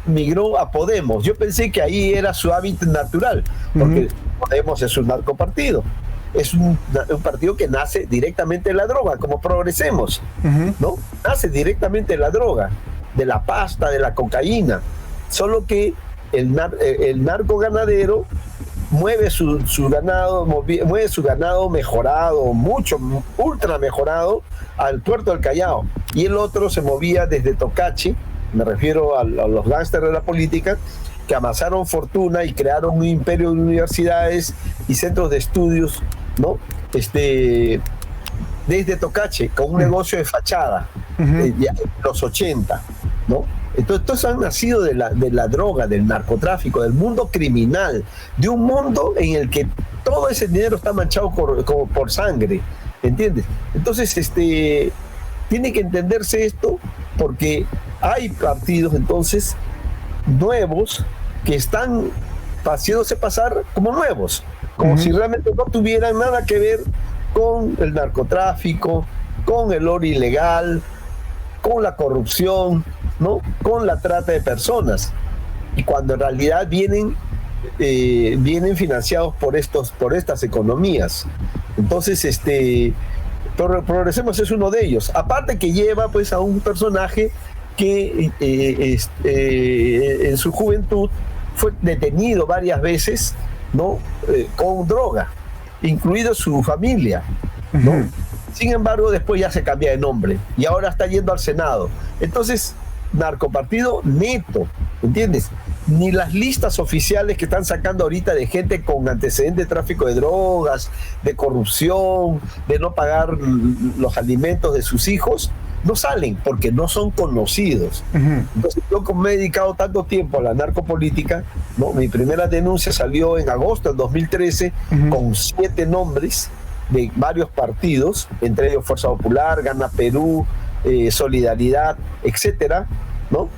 migró a Podemos. Yo pensé que ahí era su hábitat natural, porque Podemos es un narcopartido. Es un partido que nace directamente de la droga, como Progresemos, ¿no? Nace directamente de la droga, de la pasta, de la cocaína. Solo que el narco ganadero mueve su ganado mejorado, mucho, ultra mejorado, al puerto del Callao. Y el otro se movía desde Tocachi, me refiero a los gángsters de la política, que amasaron fortuna y crearon un imperio de universidades y centros de estudios, ¿no? Desde Tocache, con un negocio de fachada, en los 80, ¿no? Entonces, todos han nacido de la droga, del narcotráfico, del mundo criminal, de un mundo en el que todo ese dinero está manchado por sangre, ¿entiendes? Entonces, tiene que entenderse esto, porque hay partidos, entonces, nuevos, que están haciéndose pasar como nuevos, como si realmente no tuvieran nada que ver con el narcotráfico, con el oro ilegal, con la corrupción, ¿no? Con la trata de personas, y cuando en realidad vienen financiados por estas economías. Entonces, Progresemos es uno de ellos, aparte que lleva pues a un personaje que en su juventud fue detenido varias veces, ¿no? Con droga, incluido su familia, ¿no? Sin embargo, después ya se cambia de nombre y ahora está yendo al Senado. Entonces, narcopartido neto, ¿entiendes? Ni las listas oficiales que están sacando ahorita de gente con antecedentes de tráfico de drogas, de corrupción, de no pagar los alimentos de sus hijos, no salen porque no son conocidos. Entonces, yo como me he dedicado tanto tiempo a la narcopolítica, ¿no? Mi primera denuncia salió en agosto del 2013 con 7 nombres de varios partidos, entre ellos Fuerza Popular, Gana Perú, Solidaridad, etcétera, ¿no?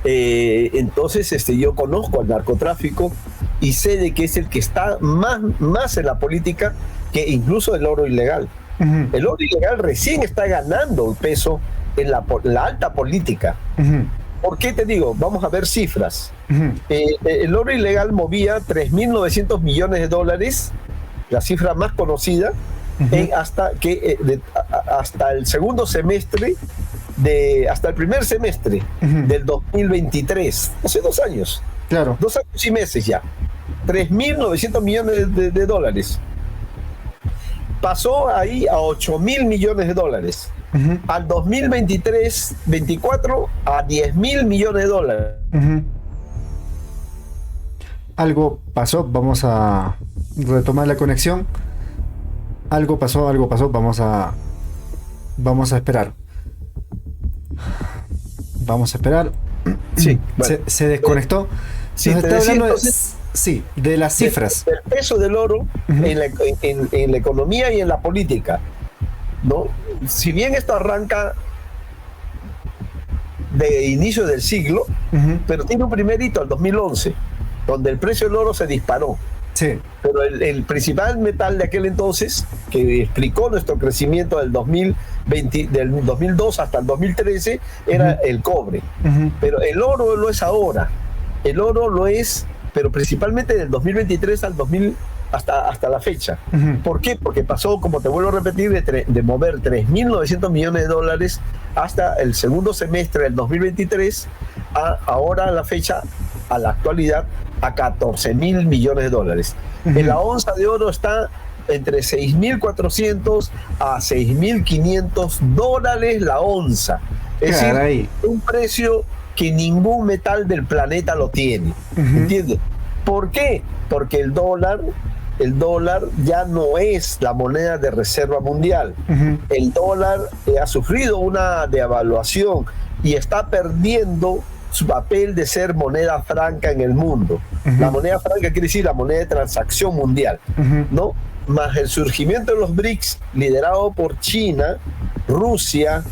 Entonces, yo conozco al narcotráfico y sé de que es el que está más en la política que incluso el oro ilegal. El oro ilegal recién está ganando peso en la alta política. ¿Por qué te digo? Vamos a ver cifras. El oro ilegal movía 3.900 millones de dólares, la cifra más conocida, hasta el segundo semestre, hasta el primer semestre del 2023, hace 2 años. Claro. 2 años y meses ya. 3.900 millones de dólares. Pasó ahí a 8.000 millones de dólares. Al 2023-24 a 10.000 millones de dólares. Algo pasó, vamos a retomar la conexión. Algo pasó, vamos a esperar. Vamos a esperar. Sí, bueno. Se desconectó. Sí, nos está hablando entonces, de las cifras. El peso del oro en la economía y en la política, ¿no? Si bien esto arranca de inicio del siglo, pero tiene un primer hito, el 2011, donde el precio del oro se disparó. Sí. Pero el principal metal de aquel entonces, que explicó nuestro crecimiento del 2002 hasta el 2013, era el cobre. Pero el oro lo es ahora. El oro lo es, pero principalmente del 2023 al 2000 hasta la fecha. ¿Por qué? Porque pasó, como te vuelvo a repetir, de mover 3.900 millones de dólares hasta el segundo semestre del 2023 ahora a la fecha, a la actualidad, a 14.000 millones de dólares. La onza de oro está entre 6.400 a 6.500 dólares la onza. Es decir, un precio que ningún metal del planeta lo tiene. ¿Entiendes? ¿Por qué? Porque el dólar ya no es la moneda de reserva mundial. El dólar ha sufrido una devaluación y está perdiendo su papel de ser moneda franca en el mundo. La moneda franca quiere decir la moneda de transacción mundial, ¿no? Más el surgimiento de los BRICS, liderado por China, Rusia,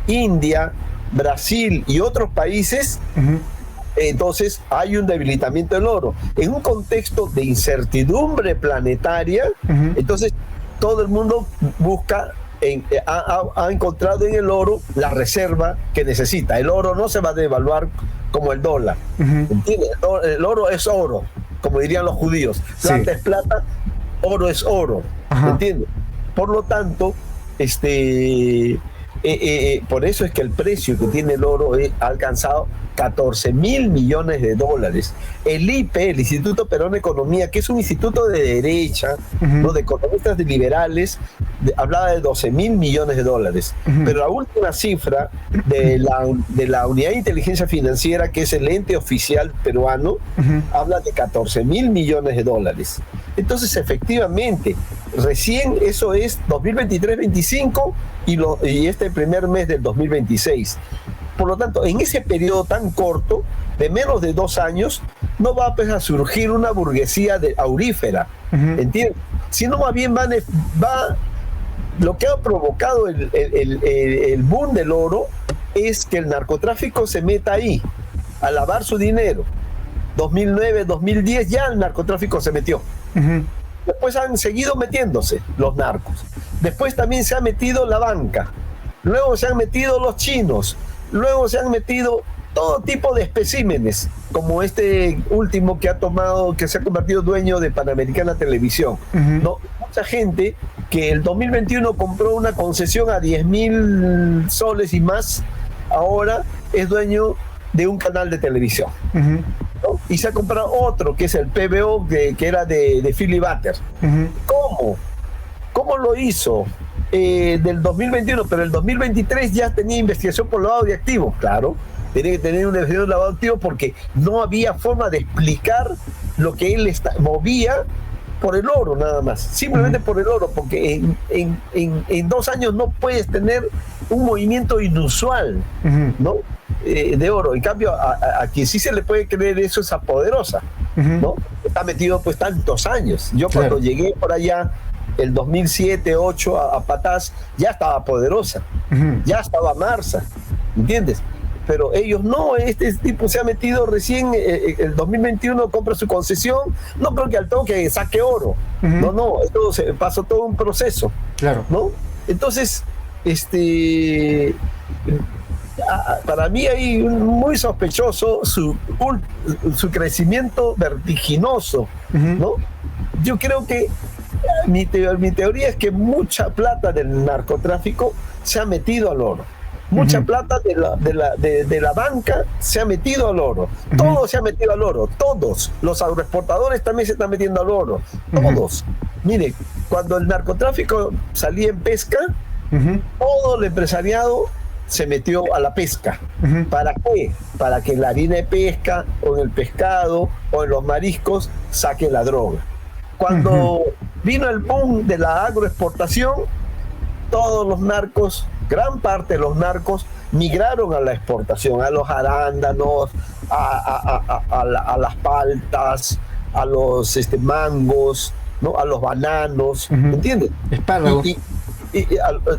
India, Brasil y otros países, entonces hay un debilitamiento del oro. En un contexto de incertidumbre planetaria, entonces todo el mundo busca, ha encontrado en el oro la reserva que necesita. El oro no se va a devaluar como el dólar. ¿Entiendes? El oro es oro, como dirían los judíos, plata es plata, oro es oro, ¿entiendes? Por lo tanto, por eso es que el precio que tiene el oro ha alcanzado 14 mil millones de dólares. El IPE, el Instituto Peruano de Economía, que es un instituto de derecha, ¿no?, de economistas liberales, hablaba de 12 mil millones de dólares. Pero la última cifra de la Unidad de Inteligencia Financiera, que es el ente oficial peruano, habla de 14 mil millones de dólares. Entonces, efectivamente, recién eso es 2023-25 y este primer mes del 2026. Por lo tanto, en ese periodo tan corto, de menos de 2 años, no va pues, a surgir una burguesía aurífera, ¿entiendes? Sino más bien lo que ha provocado el boom del oro es que el narcotráfico se meta ahí, a lavar su dinero. 2009, 2010 ya el narcotráfico se metió. Después han seguido metiéndose los narcos. Después también se ha metido la banca. Luego se han metido los chinos. Luego se han metido todo tipo de especímenes, como este último que se ha convertido dueño de Panamericana Televisión. ¿No? Mucha gente que el 2021 compró una concesión a 10.000 soles y más, ahora es dueño de un canal de televisión. ¿No? Y se ha comprado otro, que es el PBO, que era de Philly Butter. ¿Cómo? ¿Cómo lo hizo? Del 2021, pero el 2023 ya tenía investigación por lavado de activos. Claro, tenía que tener una investigación de lavado de activos porque no había forma de explicar lo que él movía por el oro nada más, simplemente por el oro, porque en 2 años no puedes tener un movimiento inusual, ¿no? De oro. En cambio, a quien sí se le puede creer eso es a Poderosa, ¿no? Está metido pues tantos años. Yo cuando llegué por allá, el 2007-2008 a Patás, ya estaba Poderosa, ya estaba Marsa, ¿entiendes? Pero ellos no, este tipo se ha metido recién, el 2021 compra su concesión, no creo que al toque saque oro, no, esto pasó todo un proceso, ¿no? Entonces, para mí hay muy sospechoso su crecimiento vertiginoso, ¿no? Yo creo que mi teoría es que mucha plata del narcotráfico se ha metido al oro. Mucha plata de la banca se ha metido al oro. Todo se ha metido al oro. Todos. Los agroexportadores también se están metiendo al oro. Todos. Mire, cuando el narcotráfico salía en pesca, todo el empresariado se metió a la pesca. ¿Para qué? Para que en la harina de pesca, o en el pescado, o en los mariscos, saquen la droga. Cuando vino el boom de la agroexportación, todos los narcos, gran parte de los narcos, migraron a la exportación, a los arándanos, a las paltas, a los mangos, ¿no? A los bananos, ¿entiendes? Espárragos. Y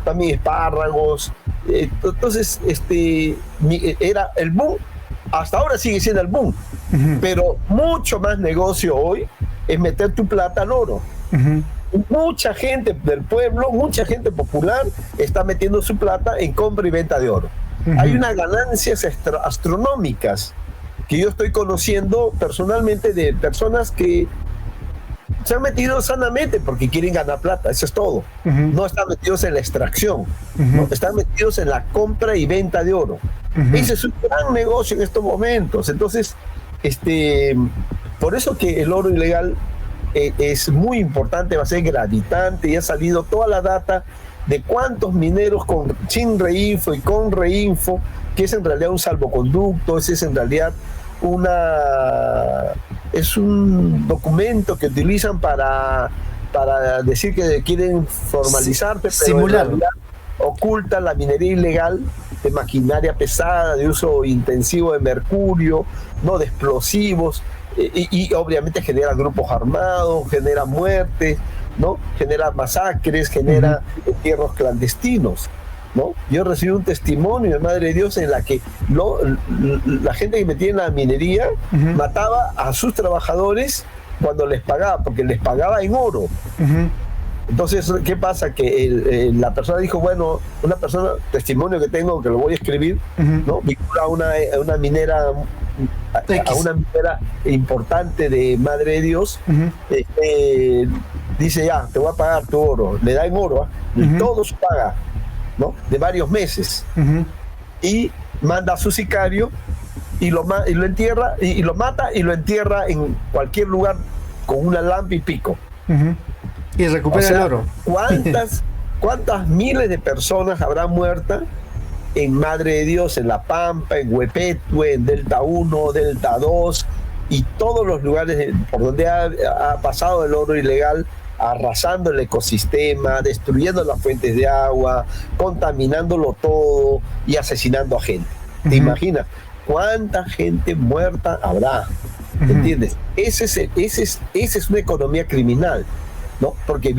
también espárragos. Entonces, era el boom, hasta ahora sigue siendo el boom, pero mucho más negocio hoy es meter tu plata al oro. Mucha gente del pueblo, mucha gente popular está metiendo su plata en compra y venta de oro. Hay unas ganancias astronómicas que yo estoy conociendo personalmente de personas que se han metido sanamente porque quieren ganar plata, eso es todo. No están metidos en la extracción, ¿no? Están metidos en la compra y venta de oro. Ese es un gran negocio en estos momentos. Entonces, por eso que el oro ilegal es muy importante, va a ser gravitante, y ha salido toda la data de cuántos mineros sin reinfo y con reinfo, que es en realidad un salvoconducto, ese es en realidad es un documento que utilizan para decir que quieren formalizarte, pero simular. En realidad oculta la minería ilegal de maquinaria pesada, de uso intensivo de mercurio, no de explosivos, y obviamente genera grupos armados, genera muertes, ¿no? Genera masacres, genera entierros clandestinos, ¿no? Yo recibí un testimonio de Madre de Dios en la que la gente que metía en la minería mataba a sus trabajadores cuando les pagaba, porque les pagaba en oro. Entonces, ¿qué pasa? Que la persona dijo, bueno, una persona, testimonio que tengo, que lo voy a escribir, ¿no? Vincula a una minera a una minera importante de Madre de Dios, dice, ya, te voy a pagar tu oro, le da en oro, y todo se paga, ¿no? De varios meses, y manda a su sicario y lo entierra, y lo mata y lo entierra en cualquier lugar con una lámpara y pico. Y recupera el oro. ¿Cuántas miles de personas habrán muerto en Madre de Dios, en La Pampa, en Huepetue, en Delta 1, Delta 2 y todos los lugares por donde ha pasado el oro ilegal, arrasando el ecosistema, destruyendo las fuentes de agua, contaminándlo todo y asesinando a gente? ¿Te imaginas cuánta gente muerta habrá? ¿Entiendes? Esa es una economía criminal, ¿no? Porque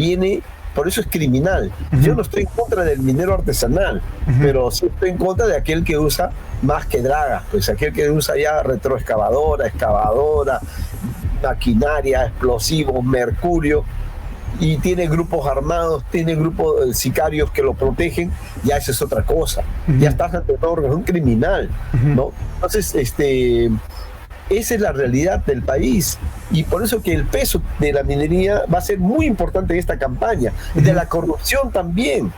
por eso es criminal. Yo no estoy en contra del minero artesanal, pero sí estoy en contra de aquel que usa más que dragas, pues aquel que usa ya retroexcavadora, excavadora, maquinaria, explosivos, mercurio, y tiene grupos armados, tiene grupos sicarios que lo protegen, ya esa es otra cosa. Ya estás ante una organización criminal, ¿no? Entonces, esa es la realidad del país, y por eso que el peso de la minería va a ser muy importante en esta campaña, de la corrupción también.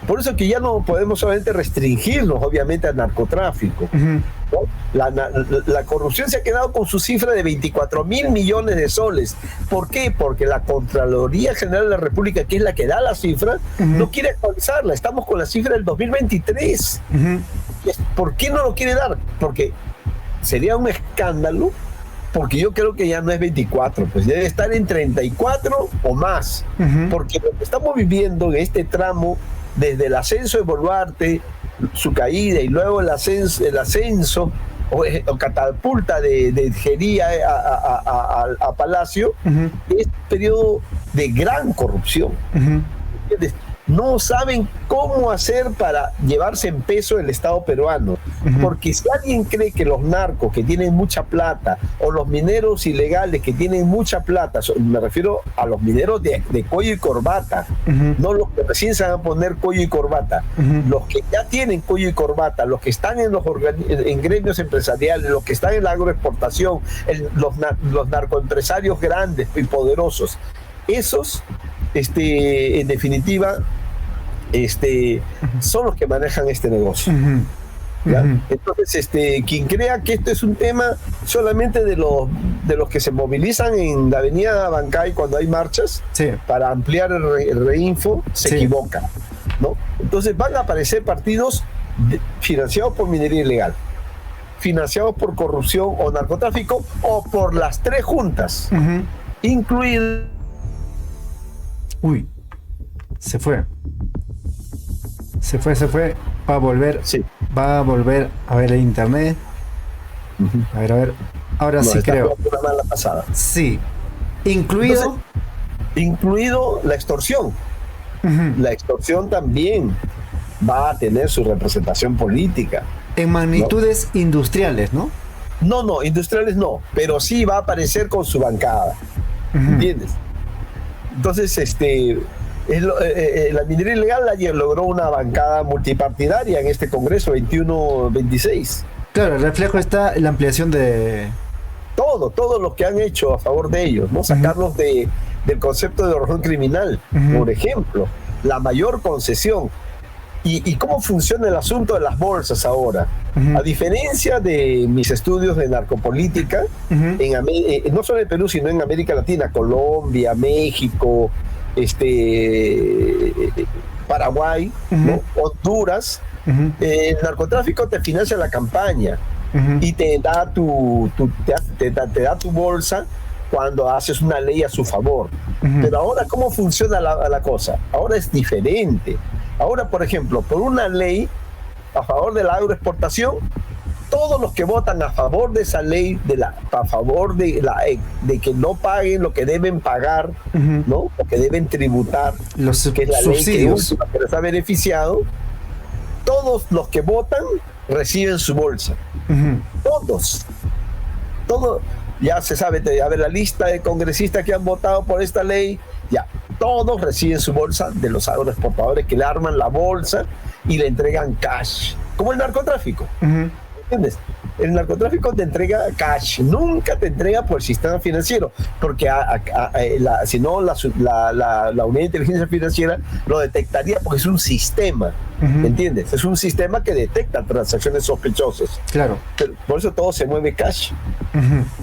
Por eso que ya no podemos solamente restringirnos, obviamente, al narcotráfico, ¿no? La corrupción se ha quedado con su cifra de 24.000 millones de soles. ¿Por qué? Porque la Contraloría General de la República, que es la que da la cifra, no quiere actualizarla. Estamos con la cifra del 2023. ¿Por qué no lo quiere dar? Porque sería un escándalo, porque yo creo que ya no es 24, pues debe estar en 34 o más, porque lo que estamos viviendo en este tramo, desde el ascenso de Boluarte, su caída, y luego el ascenso o catapulta de Jería a Palacio, es un periodo de gran corrupción. ¿Entiendes? No saben cómo hacer para llevarse en peso el Estado peruano, porque si alguien cree que los narcos que tienen mucha plata, o los mineros ilegales que tienen mucha plata, me refiero a los mineros de cuello y corbata, no los que recién se van a poner cuello y corbata, los que ya tienen cuello y corbata, los que están en gremios empresariales, los que están en la agroexportación, los narcoempresarios grandes y poderosos, esos, en definitiva, son los que manejan este negocio. Entonces, quien crea que esto es un tema solamente de los que se movilizan en la avenida Bancay cuando hay marchas para ampliar el reinfo, se equivoca, ¿no? Entonces van a aparecer partidos financiados por minería ilegal, financiados por corrupción o narcotráfico, o por las tres juntas, incluido. Uy, se fue. Va a volver. Sí. Va a volver a ver el internet. A ver. Ahora no, sí creo. Una mala pasada. Sí. Incluido. Entonces, incluido la extorsión. La extorsión también va a tener su representación política. En magnitudes industriales, ¿no? No, industriales no, pero sí va a aparecer con su bancada. ¿Entiendes? Entonces, la minería ilegal ayer logró una bancada multipartidaria en este Congreso 21-26. Claro, el reflejo está en la ampliación de... Todo lo que han hecho a favor de ellos, ¿no? Sacarlos del concepto de organización criminal, por ejemplo, la mayor concesión. ¿Y cómo funciona el asunto de las bolsas ahora? A diferencia de mis estudios de narcopolítica, no solo en Perú, sino en América Latina, Colombia, México, Paraguay, ¿no? Honduras, el narcotráfico te financia la campaña y te da tu bolsa cuando haces una ley a su favor. Pero ahora, ¿cómo funciona la cosa? Ahora es diferente. Ahora, por ejemplo, por una ley a favor de la agroexportación, todos los que votan a favor de esa ley, a favor de que no paguen lo que deben pagar, ¿no? Lo que deben tributar, que es la subsidios. Ley que les ha beneficiado, todos los que votan reciben su bolsa. Todos. Ya se sabe, a ver, la lista de congresistas que han votado por esta ley, ya, todos reciben su bolsa de los agroexportadores que le arman la bolsa y le entregan cash, como el narcotráfico. ¿Entiendes? el narcotráfico te entrega cash, nunca te entrega por el sistema financiero, porque si no la unidad de inteligencia financiera lo detectaría porque es un sistema, ¿entiendes? Es un sistema que detecta transacciones sospechosas. Claro. Por eso todo se mueve cash.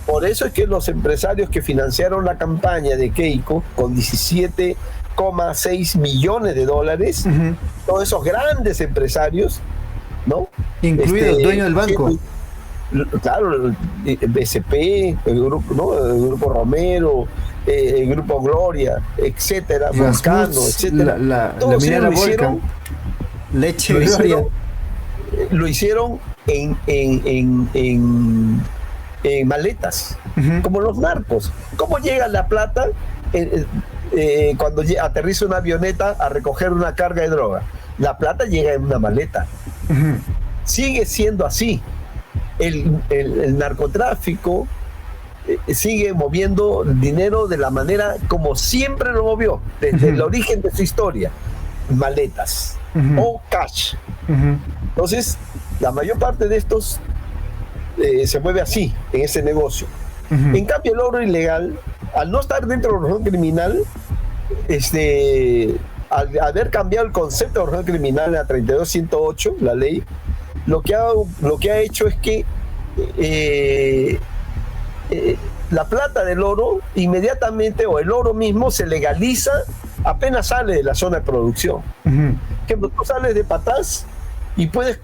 Por eso es que los empresarios que financiaron la campaña de Keiko con 17,6 millones de dólares, todos esos grandes empresarios, ¿no? Incluido el dueño del banco. Claro, el BCP, el grupo, ¿no? El grupo Romero, el grupo Gloria, etcétera, Volcano, etcétera. La minera Volcan, Leche Gloria. Lo hicieron en maletas, como los narcos. ¿Cómo llega la plata cuando aterriza una avioneta a recoger una carga de droga? La plata llega en una maleta. Sigue siendo así. El narcotráfico sigue moviendo dinero de la manera como siempre lo movió, desde el origen de su historia. Maletas o cash. Entonces, la mayor parte de estos se mueve así, en ese negocio. En cambio, el oro ilegal, al no estar dentro de la organización criminal, al haber cambiado el concepto de organización criminal a 32108, la ley, lo que ha hecho es que la plata del oro inmediatamente, o el oro mismo, se legaliza apenas sale de la zona de producción. Que tú sales de Patás y puedes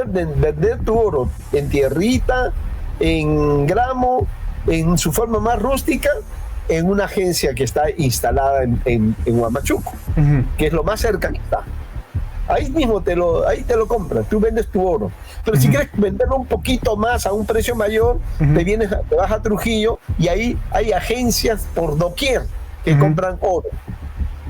vender tu oro en tierrita, en gramo, en su forma más rústica, en una agencia que está instalada en Huamachuco, que es lo más cerca que está. Ahí mismo te lo compras, tú vendes tu oro. Pero si quieres venderlo un poquito más a un precio mayor, te vas a Trujillo y ahí hay agencias por doquier que compran oro.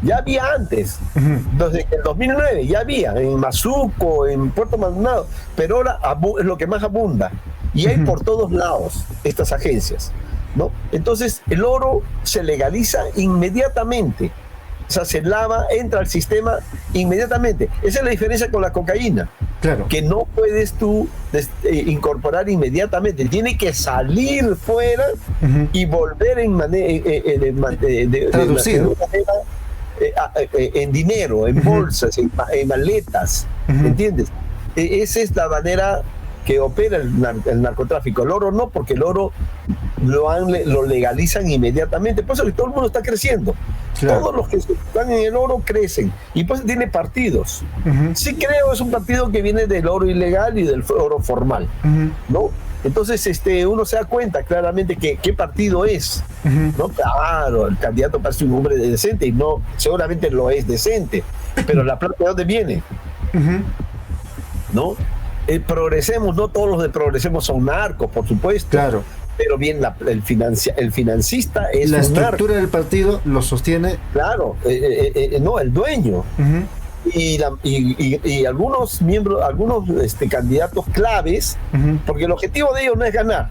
Ya había antes, desde el 2009 ya había, en Mazuco, en Puerto Maldonado, pero ahora es lo que más abunda. Y hay por todos lados estas agencias, ¿no? Entonces el oro se legaliza inmediatamente. O sea, se lava, entra al sistema inmediatamente. Esa es la diferencia con la cocaína. Claro. Que no puedes tú incorporar inmediatamente. Tiene que salir fuera y volver traducido. En dinero, en bolsas, en maletas. ¿Entiendes? Esa es la manera que opera el narcotráfico. El oro no, porque el oro lo legalizan inmediatamente. Por eso que todo el mundo está creciendo. Claro. Todos los que están en el oro crecen. Y pues tiene partidos. Sí creo, es un partido que viene del oro ilegal y del oro formal. ¿No? Entonces uno se da cuenta claramente que qué partido es. ¿No? Claro, el candidato parece un hombre decente y no, seguramente lo es decente. Pero la plata, ¿de dónde viene? ¿No? Progresemos, no todos los de Progresemos son narcos, por supuesto. Claro. Pero bien, el financista es la un estructura narco. del partido lo sostiene. Claro, no, el dueño. Y algunos miembros, algunos candidatos claves, porque el objetivo de ellos no es ganar.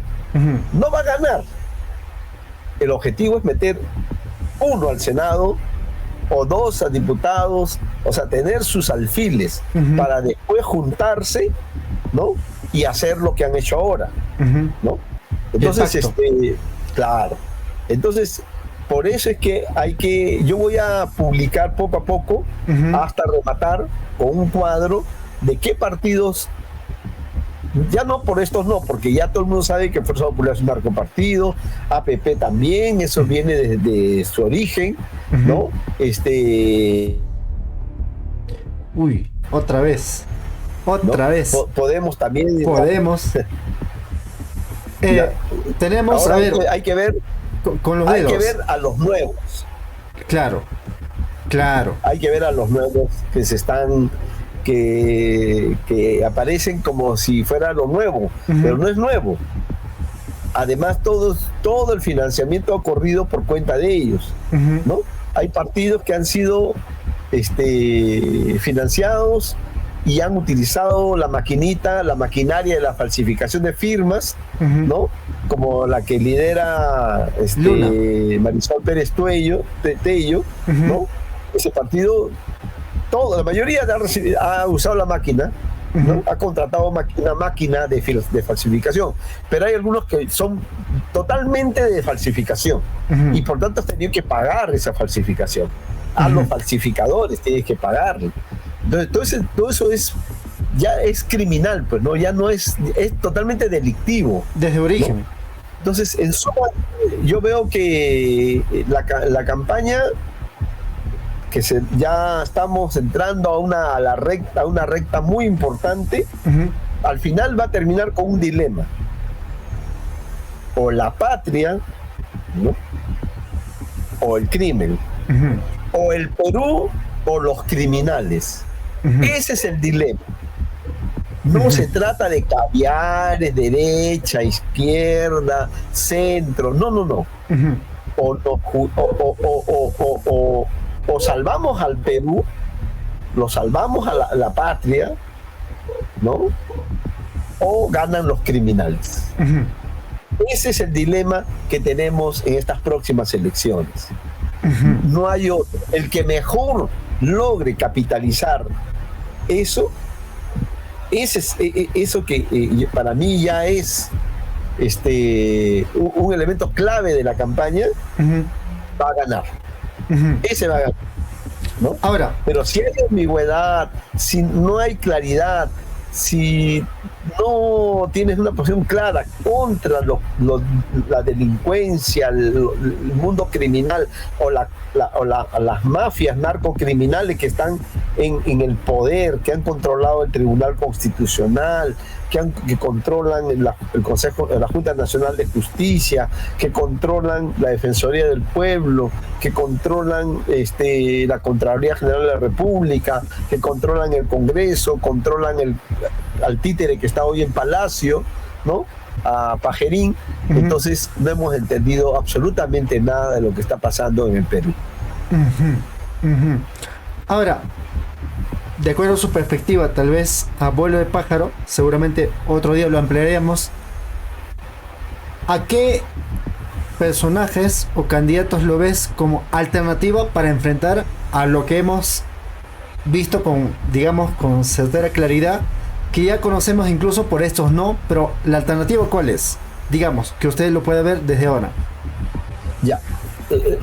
No va a ganar. El objetivo es meter uno al Senado o dos a diputados, o sea, tener sus alfiles para después juntarse, ¿no? Y hacer lo que han hecho ahora, ¿no? Entonces, claro. Entonces, por eso es que yo voy a publicar poco a poco, hasta rematar con un cuadro de qué partidos, ya no por estos no, porque ya todo el mundo sabe que Fuerza Popular es un narcopartido, APP también, eso viene desde su origen, ¿no? Uy, otra vez. Podemos también. Podemos. Tenemos, ahora a ver, hay que ver con los dedos. Hay que ver a los nuevos. Claro. Hay que ver a los nuevos que se están, que aparecen como si fuera lo nuevo, pero no es nuevo. Además, todo el financiamiento ha corrido por cuenta de ellos, ¿no? Hay partidos que han sido financiados y han utilizado la maquinaria de la falsificación de firmas, ¿no? Como la que lidera Marisol Pérez Tello, ¿no? Ese partido, la mayoría ha usado la máquina, ¿no? Ha contratado una máquina de falsificación, pero hay algunos que son totalmente de falsificación y por tanto has tenido que pagar esa falsificación. A los falsificadores tienes que pagarle. Entonces, todo eso ya es criminal, pues, ¿no? Ya no es totalmente delictivo. Desde origen. ¿No? Entonces, en suma, yo veo que la campaña, que ya estamos entrando a una recta muy importante, al final va a terminar con un dilema. O la patria, ¿no? O el crimen. O el Perú o los criminales. Ese es el dilema. No se trata de caviares, derecha, izquierda, centro. No. O salvamos al Perú, lo salvamos a la patria, ¿no? O ganan los criminales. Ese es el dilema que tenemos en estas próximas elecciones. No hay otro. El que mejor logre capitalizar eso que para mí ya es un elemento clave de la campaña, va a ganar. Ese va a ganar, ¿no? Ahora, pero si hay ambigüedad, si no hay claridad, si no tienes una posición clara contra la delincuencia, el mundo criminal o las mafias narcocriminales que están en el poder, que han controlado el Tribunal Constitucional, que controlan el Consejo, la Junta Nacional de Justicia, que controlan la Defensoría del Pueblo, que controlan la Contraloría General de la República, que controlan el Congreso, controlan al títere que está hoy en Palacio, ¿no? A Pajerín. Entonces no hemos entendido absolutamente nada de lo que está pasando en el Perú. Ahora, de acuerdo a su perspectiva, tal vez a vuelo de pájaro, seguramente otro día lo ampliaremos, ¿a qué personajes o candidatos lo ves como alternativa para enfrentar a lo que hemos visto con certera claridad, que ya conocemos incluso por estos no, pero la alternativa cuál es? Digamos, que usted lo puede ver desde ahora. Ya.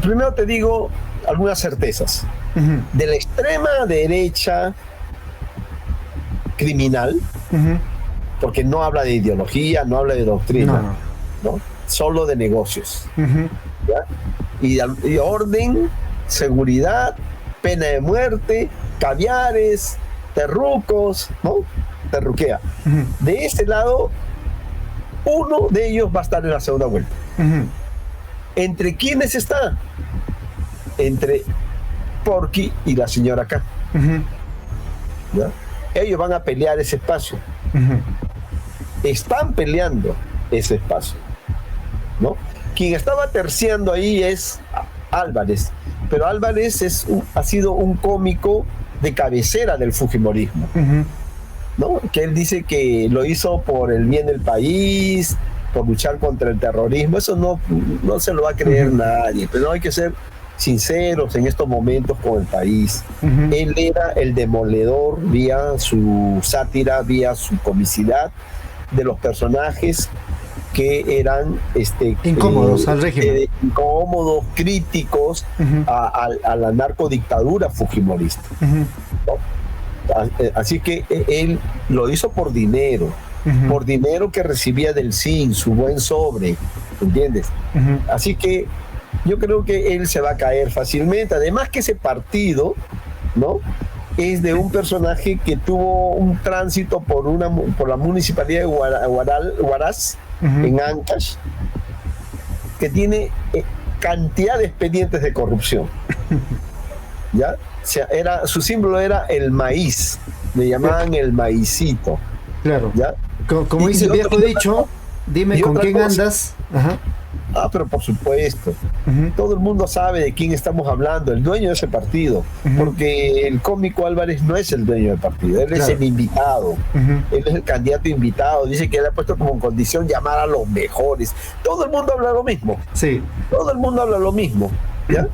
Primero te digo algunas certezas. De la extrema derecha criminal, porque no habla de ideología, no habla de doctrina, ¿no? Solo de negocios. ¿Ya? Y orden, seguridad, pena de muerte, caviares, terrucos, ¿no? Terruquea. De ese lado, uno de ellos va a estar en la segunda vuelta. ¿Entre quiénes está? Entre Porky y la señora K. ¿Ya? Ellos van a pelear ese espacio. Están peleando ese espacio, ¿no? Quien estaba terciando ahí es Álvarez, pero Álvarez ha sido un cómico de cabecera del fujimorismo, ¿no? Que él dice que lo hizo por el bien del país, por luchar contra el terrorismo. Eso no se lo va a creer nadie, pero hay que ser sinceros en estos momentos con el país. Él era el demoledor vía su sátira, vía su comicidad de los personajes que eran incómodos al régimen, incómodos, críticos a la narcodictadura fujimorista, ¿no? Así que él lo hizo por dinero, por dinero que recibía del SIN, su buen sobre, ¿entiendes? Así que yo creo que él se va a caer fácilmente. Además que ese partido, ¿no?, es de un personaje que tuvo un tránsito por la municipalidad de Huaraz, en Ancash, que tiene cantidad de expedientes de corrupción. ¿Ya? O sea, su símbolo era el maíz, le llamaban el maicito. Claro. ¿Ya? Como dice el viejo dicho, dime con quién andas. Pero por supuesto, todo el mundo sabe de quién estamos hablando, el dueño de ese partido, porque el cómico Álvarez no es el dueño del partido, él es el invitado, él es el candidato invitado, dice que él ha puesto como condición llamar a los mejores. Todo el mundo habla lo mismo. Sí. Todo el mundo habla lo mismo, ¿ya?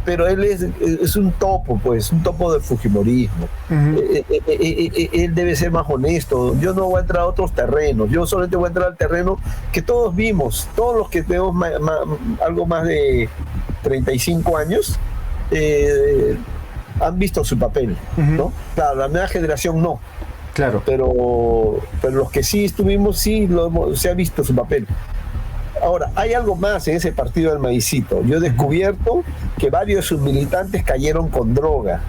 pero él es un topo, pues, un topo del fujimorismo. Él debe ser más honesto. Yo no voy a entrar a otros terrenos, yo solamente voy a entrar al terreno que todos vimos, todos los que tenemos algo más de 35 años, han visto su papel, ¿no? Claro, la nueva generación no. Claro. Pero los que sí estuvimos, sí se ha visto su papel. Ahora, hay algo más en ese partido del Maicito. Yo he descubierto que varios de sus militantes cayeron con droga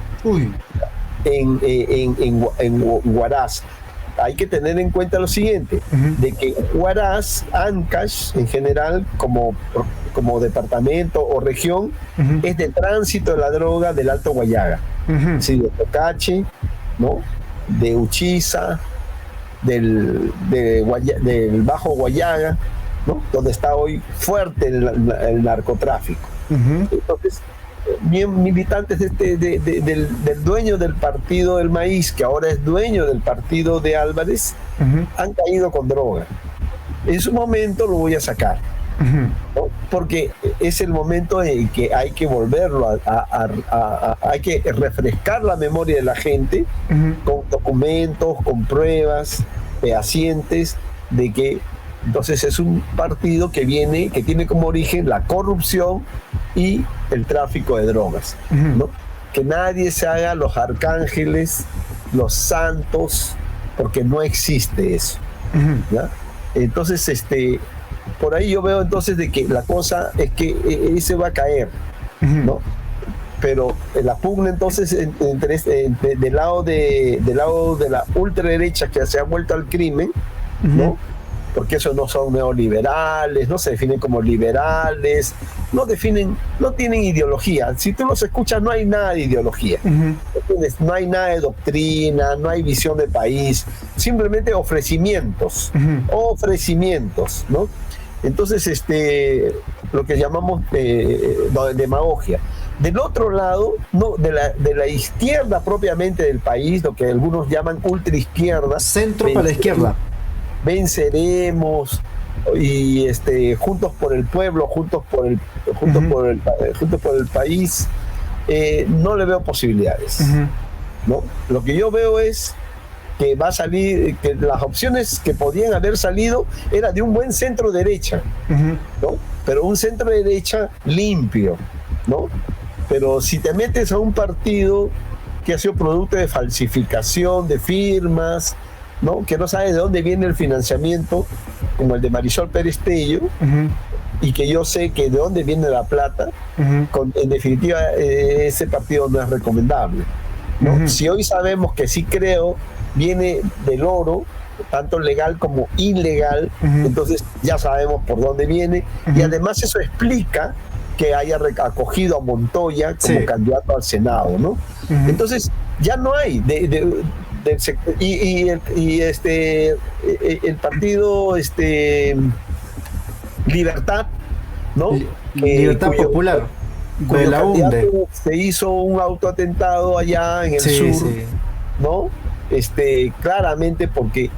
en Huaraz. Hay que tener en cuenta lo siguiente, de que Huaraz, Ancash, en general, como departamento o región, es de tránsito de la droga del Alto Guayaga. Sí, de Tocache, ¿no? De Uchiza, del Bajo Guayaga, ¿no? Donde está hoy fuerte el narcotráfico. Entonces, militantes del dueño del partido del Maíz, que ahora es dueño del partido de Álvarez, han caído con droga. En su momento lo voy a sacar, ¿no? Porque es el momento en que hay que volverlo hay que refrescar la memoria de la gente con documentos, con pruebas fehacientes de que entonces es un partido que tiene como origen la corrupción y el tráfico de drogas, ¿no? Que nadie se haga los arcángeles, los santos, porque no existe eso, ¿ya? Entonces, por ahí yo veo entonces de que la cosa es que ese va a caer, ¿no? Pero la pugna entonces del lado de la ultraderecha que se ha vuelto al crimen, ¿no? Porque esos no son neoliberales, no se definen como liberales, no tienen ideología. Si tú los escuchas, no hay nada de ideología. No hay nada de doctrina, no hay visión de país, simplemente ofrecimientos, ¿no? Entonces, lo que llamamos demagogia. Del otro lado, no, de la izquierda propiamente del país, lo que algunos llaman ultraizquierda. Centro para la izquierda. Venceremos y juntos por el pueblo, juntos por el país, no le veo posibilidades, ¿no? Lo que yo veo es que va a salir, que las opciones que podían haber salido era de un buen centro derecha, ¿no? Pero un centro derecha limpio, ¿no? Pero si te metes a un partido que ha sido producto de falsificación de firmas, ¿no? Que no sabe de dónde viene el financiamiento, como el de Marisol Pérez Tello, y que yo sé que de dónde viene la plata, en definitiva ese partido no es recomendable, ¿no? Si hoy sabemos que sí creo viene del oro, tanto legal como ilegal, entonces ya sabemos por dónde viene, y además eso explica que haya acogido a Montoya como candidato al Senado, ¿no? Entonces ya no hay el partido Libertad, ¿no? Libertad Popular de la UNDE. Se hizo un autoatentado allá en el sur, ¿no? Claramente porque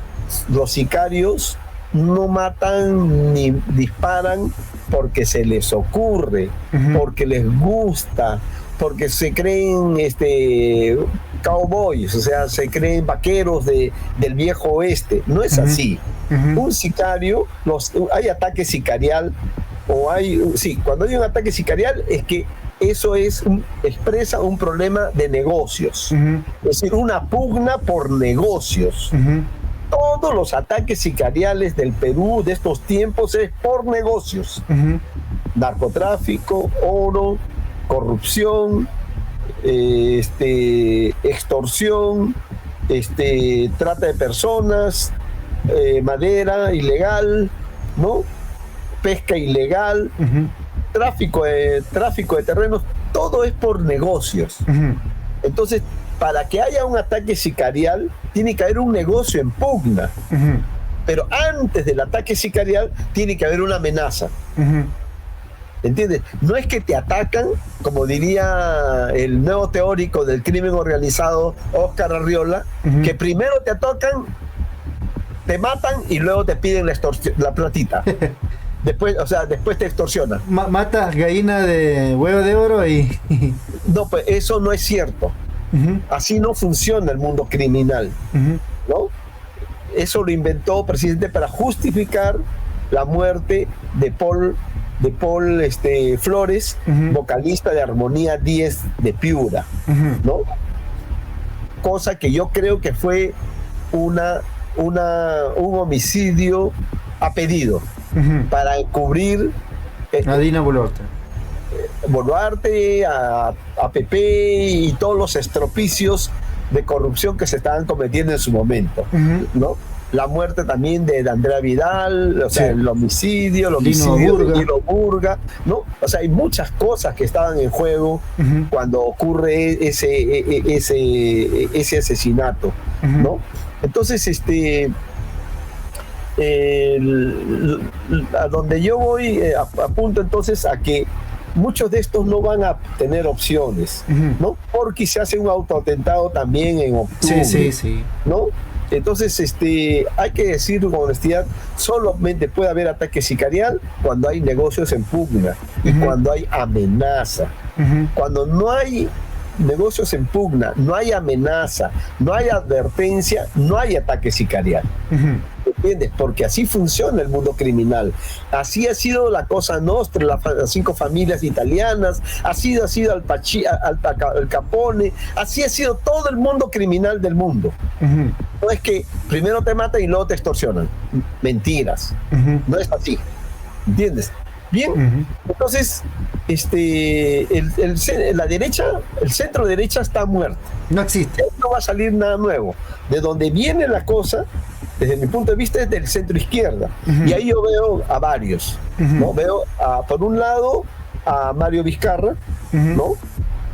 los sicarios no matan ni disparan porque se les ocurre, porque les gusta, porque se creen cowboys, o sea, se creen vaqueros del viejo oeste. No es así. Un sicario, hay ataque sicarial, cuando hay un ataque sicarial es que eso expresa un problema de negocios, es decir, una pugna por negocios. Todos los ataques sicariales del Perú de estos tiempos es por negocios. Narcotráfico, oro, corrupción, extorsión, trata de personas, madera ilegal, ¿no? Pesca ilegal, tráfico de terrenos, todo es por negocios. Entonces, para que haya un ataque sicarial, tiene que haber un negocio en pugna. Pero antes del ataque sicarial, tiene que haber una amenaza. ¿Entiendes? No es que te atacan, como diría el nuevo teórico del crimen organizado, Oscar Arriola, que primero te atacan, te matan y luego te piden la platita. Después, o sea, después te extorsiona. Matas gallina de huevo de oro y... No, pues eso no es cierto. Así no funciona el mundo criminal, ¿no? Eso lo inventó precisamente para justificar la muerte de Paul Flores, vocalista de Armonía 10 de Piura, ¿no? Cosa que yo creo que fue un homicidio a pedido para encubrir a Dina Boluarte, a Pepe y todos los estropicios de corrupción que se estaban cometiendo en su momento, ¿no? La muerte también de Andrea Vidal, o sea, el homicidio de Dino Burga, ¿no? O sea, hay muchas cosas que estaban en juego cuando ocurre ese asesinato, ¿no? Entonces, a donde yo voy, apunto entonces a que muchos de estos no van a tener opciones, ¿no? Porque se hace un autoatentado también en octubre, sí. ¿no? Entonces, hay que decir con honestidad, solamente puede haber ataque sicarial cuando hay negocios en pugna y cuando hay amenaza. Cuando no hay negocios en pugna, no hay amenaza, no hay advertencia, no hay ataque sicarial. ¿Entiendes? Porque así funciona el mundo criminal. Así ha sido la Cosa Nostra, las 5 familias italianas, así ha sido Al Capone, así ha sido todo el mundo criminal del mundo. No es que primero te matan y luego te extorsionan. Mentiras. No es así. ¿Entiendes? Bien, entonces la derecha, el centro derecha está muerto. No existe. No va a salir nada nuevo. De donde viene la cosa, desde mi punto de vista, es del centro izquierda. Y ahí yo veo a varios, ¿no? Veo por un lado a Mario Vizcarra, ¿no?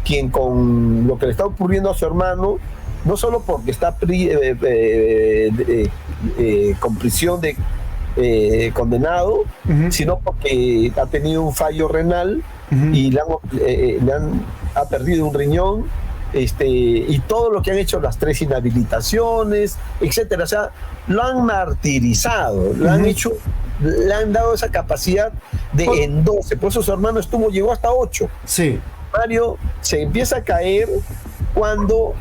Quien con lo que le está ocurriendo a su hermano, no solo porque está con prisión de condenado, sino porque ha tenido un fallo renal y ha perdido un riñón, y todo lo que han hecho, las 3 inhabilitaciones, etcétera. O sea, lo han martirizado, lo han hecho, le han dado esa capacidad de en 12. Por eso su hermano llegó hasta 8. Sí. Mario se empieza a caer cuando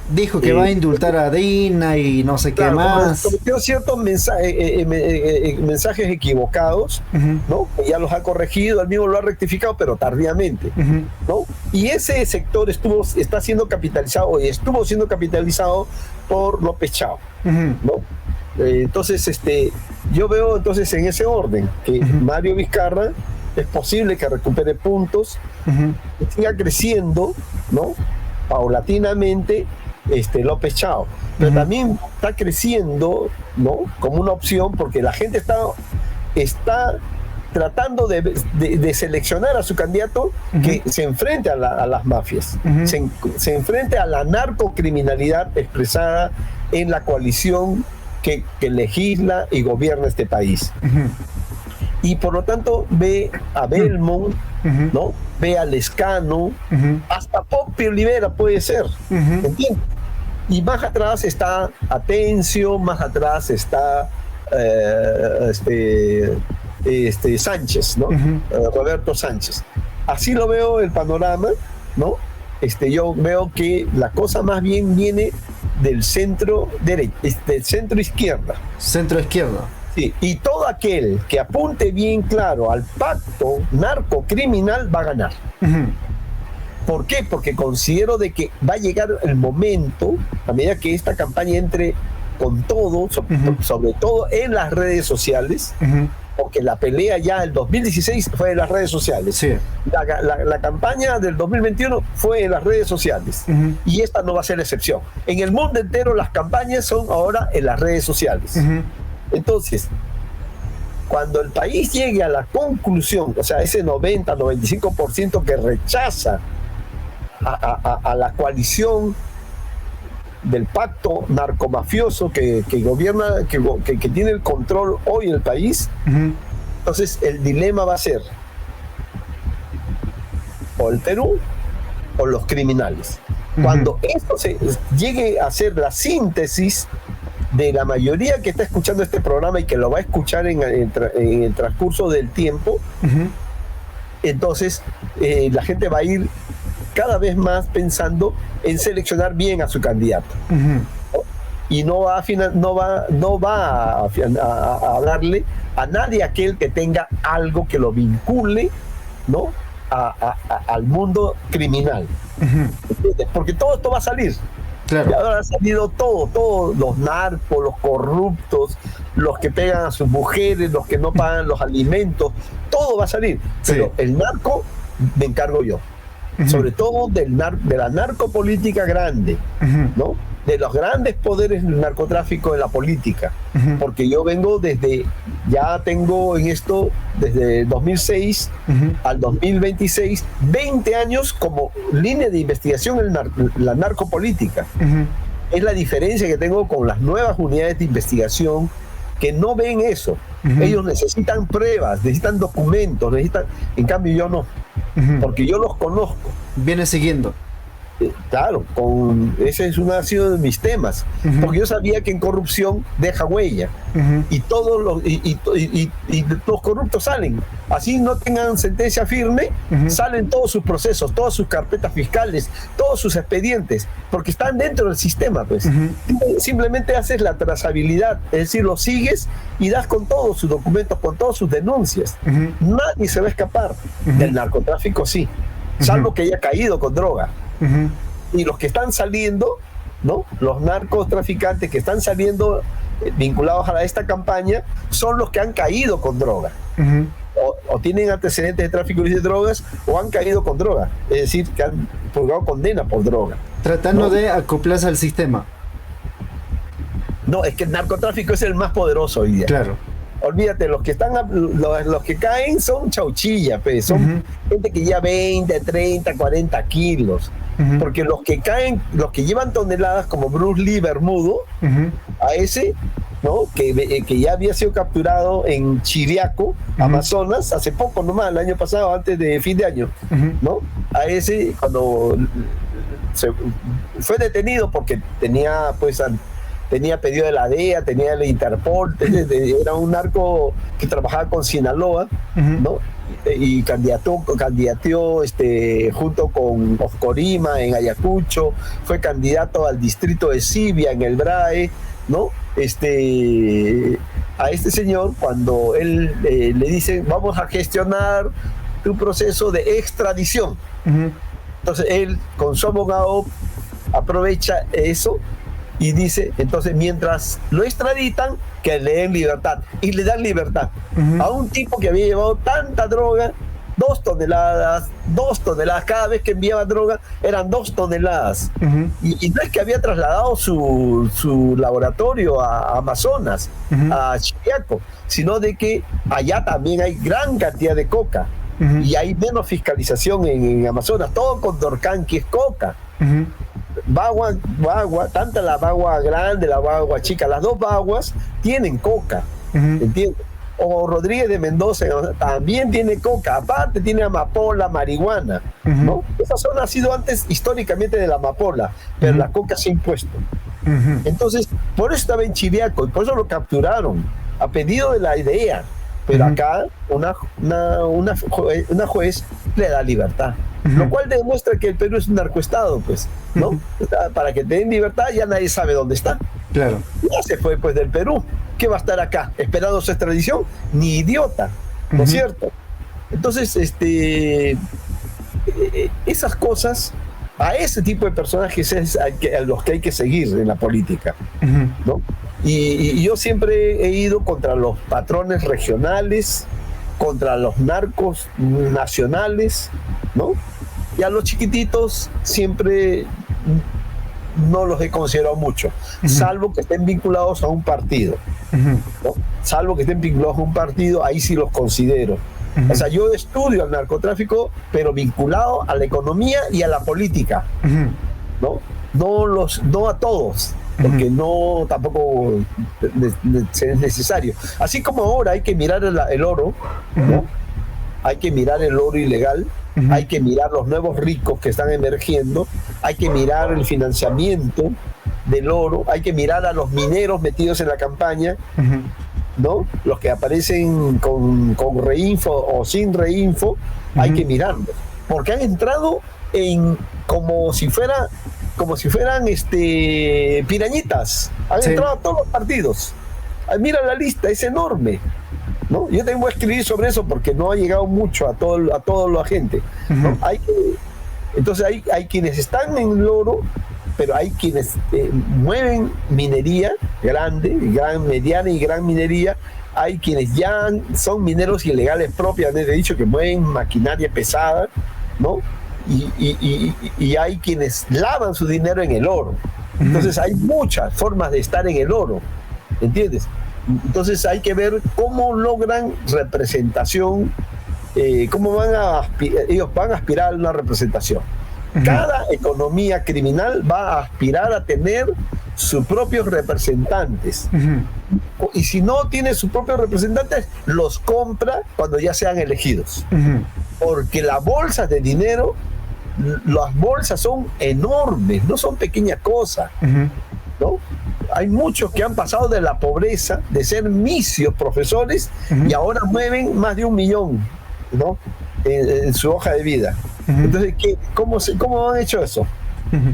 dijo que va a indultar a Dina y no sé qué más. Cometió ciertos mensajes equivocados, ¿no? Ya los ha corregido, él mismo lo ha rectificado, pero tardíamente, ¿no? Y ese sector estuvo siendo capitalizado por López Chao, ¿no? Entonces, yo veo entonces en ese orden que Mario Vizcarra es posible que recupere puntos, que siga creciendo, ¿no? Paulatinamente, López Chao, pero también está creciendo, ¿no? Como una opción, porque la gente está tratando de seleccionar a su candidato que se enfrente a las mafias, se enfrente a la narcocriminalidad expresada en la coalición que legisla y gobierna este país. Y por lo tanto ve a Belmont, ¿no? Ve a Lescano, hasta Popio Olivera puede ser, ¿entiendes? Y más atrás está Atencio, más atrás está Sánchez, ¿no? Roberto Sánchez. Así lo veo el panorama, ¿no? Yo veo que la cosa más bien viene del centro izquierda. Centro izquierda. Sí, y todo aquel que apunte bien claro al pacto narcocriminal va a ganar. ¿Por qué? Porque considero de que va a llegar el momento, a medida que esta campaña entre con todo, sobre todo en las redes sociales, porque la pelea ya el 2016 fue en las redes sociales. Sí. La campaña del 2021 fue en las redes sociales. Y esta no va a ser la excepción. En el mundo entero las campañas son ahora en las redes sociales. Entonces, cuando el país llegue a la conclusión, o sea, ese 90-95% que rechaza a la coalición del pacto narcomafioso que gobierna, que tiene el control hoy en el país, entonces el dilema va a ser o el Perú o los criminales. Cuando esto llegue a ser la síntesis, de la mayoría que está escuchando este programa y que lo va a escuchar en el transcurso del tiempo, entonces la gente va a ir cada vez más pensando en seleccionar bien a su candidato. Y no va a hablarle a nadie aquel que tenga algo que lo vincule, ¿no?, al mundo criminal. Porque todo esto va a salir. Claro. Y ahora ha salido todos los narcos, los corruptos, los que pegan a sus mujeres, los que no pagan los alimentos, todo va a salir. Sí. Pero el narco me encargo yo. Sobre todo de la narcopolítica grande, ¿no?, de los grandes poderes del narcotráfico en la política, porque yo vengo ya tengo en esto desde 2006 al 2026, 20 años como línea de investigación en la narcopolítica. Es la diferencia que tengo con las nuevas unidades de investigación que no ven eso. Ellos necesitan pruebas, necesitan documentos, en cambio yo no, porque yo los conozco. Viene siguiendo. Claro, ese es ha sido de mis temas, porque yo sabía que en corrupción deja huella, y todos los corruptos salen, así no tengan sentencia firme, salen todos sus procesos, todas sus carpetas fiscales, todos sus expedientes, porque están dentro del sistema, pues. Simplemente haces la trazabilidad, es decir, lo sigues y das con todos sus documentos, con todas sus denuncias. Nadie se va a escapar. Del narcotráfico sí, salvo que haya caído con droga. Y los que están saliendo, ¿no?, los narcotraficantes que están saliendo vinculados a esta campaña son los que han caído con droga, o tienen antecedentes de tráfico de drogas, o han caído con droga, es decir, que han purgado condena por droga, tratando de acoplarse al sistema. No, es que el narcotráfico es el más poderoso hoy día. Claro. Olvídate, los que caen son chauchilla, pues, son gente que lleva 20, 30, 40 kilos. Porque los que caen, los que llevan toneladas, como Bruce Lee Bermudo, a ese, ¿no?, que ya había sido capturado en Chiriaco, Amazonas, hace poco nomás, el año pasado, antes de fin de año, ¿no? A ese, cuando fue detenido porque tenía pedido de la DEA, tenía el Interpol, era un narco que trabajaba con Sinaloa, ¿no?, y candidateó junto con Oscorima en Ayacucho, fue candidato al distrito de Sibia en el BRAE, ¿no? A este señor, cuando él le dice, vamos a gestionar un proceso de extradición, entonces él con su abogado aprovecha eso y dice, entonces mientras lo extraditan, que le den libertad, y le dan libertad a un tipo que había llevado tanta droga, 2 toneladas, cada vez que enviaba droga eran 2 toneladas, y no es que había trasladado su laboratorio a Amazonas, a Chiriaco, sino de que allá también hay gran cantidad de coca, y hay menos fiscalización en Amazonas, todo con Dorcán, que es coca. Bagua, tanto la bagua grande, la bagua chica, las dos baguas tienen coca, ¿entiendes? O Rodríguez de Mendoza también tiene coca, aparte tiene amapola, marihuana, ¿no? Esa zona ha sido antes históricamente de la amapola, pero la coca se ha impuesto. Entonces, por eso estaba en Chiriaco y por eso lo capturaron, a pedido de la idea. Pero acá una juez le da libertad, lo cual demuestra que el Perú es un narcoestado, pues, ¿no? Para que te den libertad ya nadie sabe dónde está. Claro. Ya se fue, pues, del Perú. ¿Qué va a estar acá esperando su extradición? Ni idiota, ¿no es cierto? Entonces, esas cosas, a ese tipo de personajes es a los que hay que seguir en la política, ¿no? Y yo siempre he ido contra los patrones regionales, contra los narcos nacionales, ¿no? Y a los chiquititos siempre no los he considerado mucho, salvo que estén vinculados a un partido, ¿no? Salvo que estén vinculados a un partido, ahí sí los considero. O sea, yo estudio el narcotráfico, pero vinculado a la economía y a la política, ¿no? No a todos, porque no tampoco es necesario. Así como ahora hay que mirar el oro, ¿no? Hay que mirar el oro ilegal, hay que mirar los nuevos ricos que están emergiendo, hay que mirar el financiamiento, del oro, hay que mirar a los mineros metidos en la campaña, ¿no? Los que aparecen con reinfo o sin reinfo, hay que mirarlos, porque han entrado como si fueran pirañitas, han entrado a todos los partidos. Mira la lista, es enorme, ¿no? Yo tengo que escribir sobre eso porque no ha llegado mucho a toda la gente, ¿no? Entonces hay quienes están en el oro, pero hay quienes mueven minería grande, mediana y gran minería. Hay quienes ya son mineros ilegales propiamente dicho, que mueven maquinaria pesada, ¿no? Y hay quienes lavan su dinero en el oro. Entonces hay muchas formas de estar en el oro, ¿entiendes? Entonces hay que ver cómo logran representación, cómo ellos van a aspirar a una representación. Cada economía criminal va a aspirar a tener sus propios representantes. Y si no tiene sus propios representantes, los compra cuando ya sean elegidos. Porque las bolsas de dinero, las bolsas son enormes, no son pequeñas cosas, ¿no? Hay muchos que han pasado de la pobreza, de ser misios profesores, y ahora mueven más de 1 millón, ¿no? En su hoja de vida. Entonces, ¿cómo han hecho eso?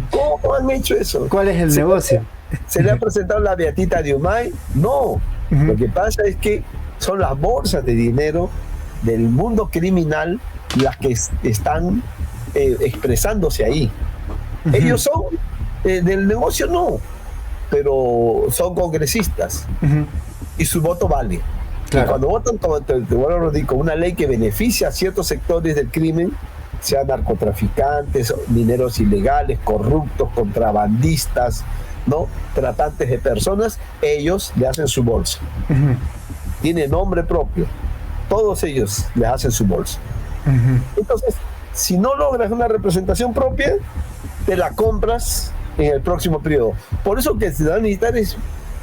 ¿Cómo han hecho eso? ¿Cuál es el negocio? ¿Se le ha presentado la Beatita de Humay? No. Lo que pasa es que son las bolsas de dinero del mundo criminal las que están expresándose ahí. Ellos son del negocio, no, pero son congresistas y su voto vale. Claro. Y cuando votan, con una ley que beneficia a ciertos sectores del crimen, sean narcotraficantes, mineros ilegales, corruptos, contrabandistas, ¿no? Tratantes de personas, ellos le hacen su bolsa. Tiene nombre propio. Todos ellos le hacen su bolsa. Entonces, si no logras una representación propia, te la compras en el próximo periodo. Por eso que se va a necesitar es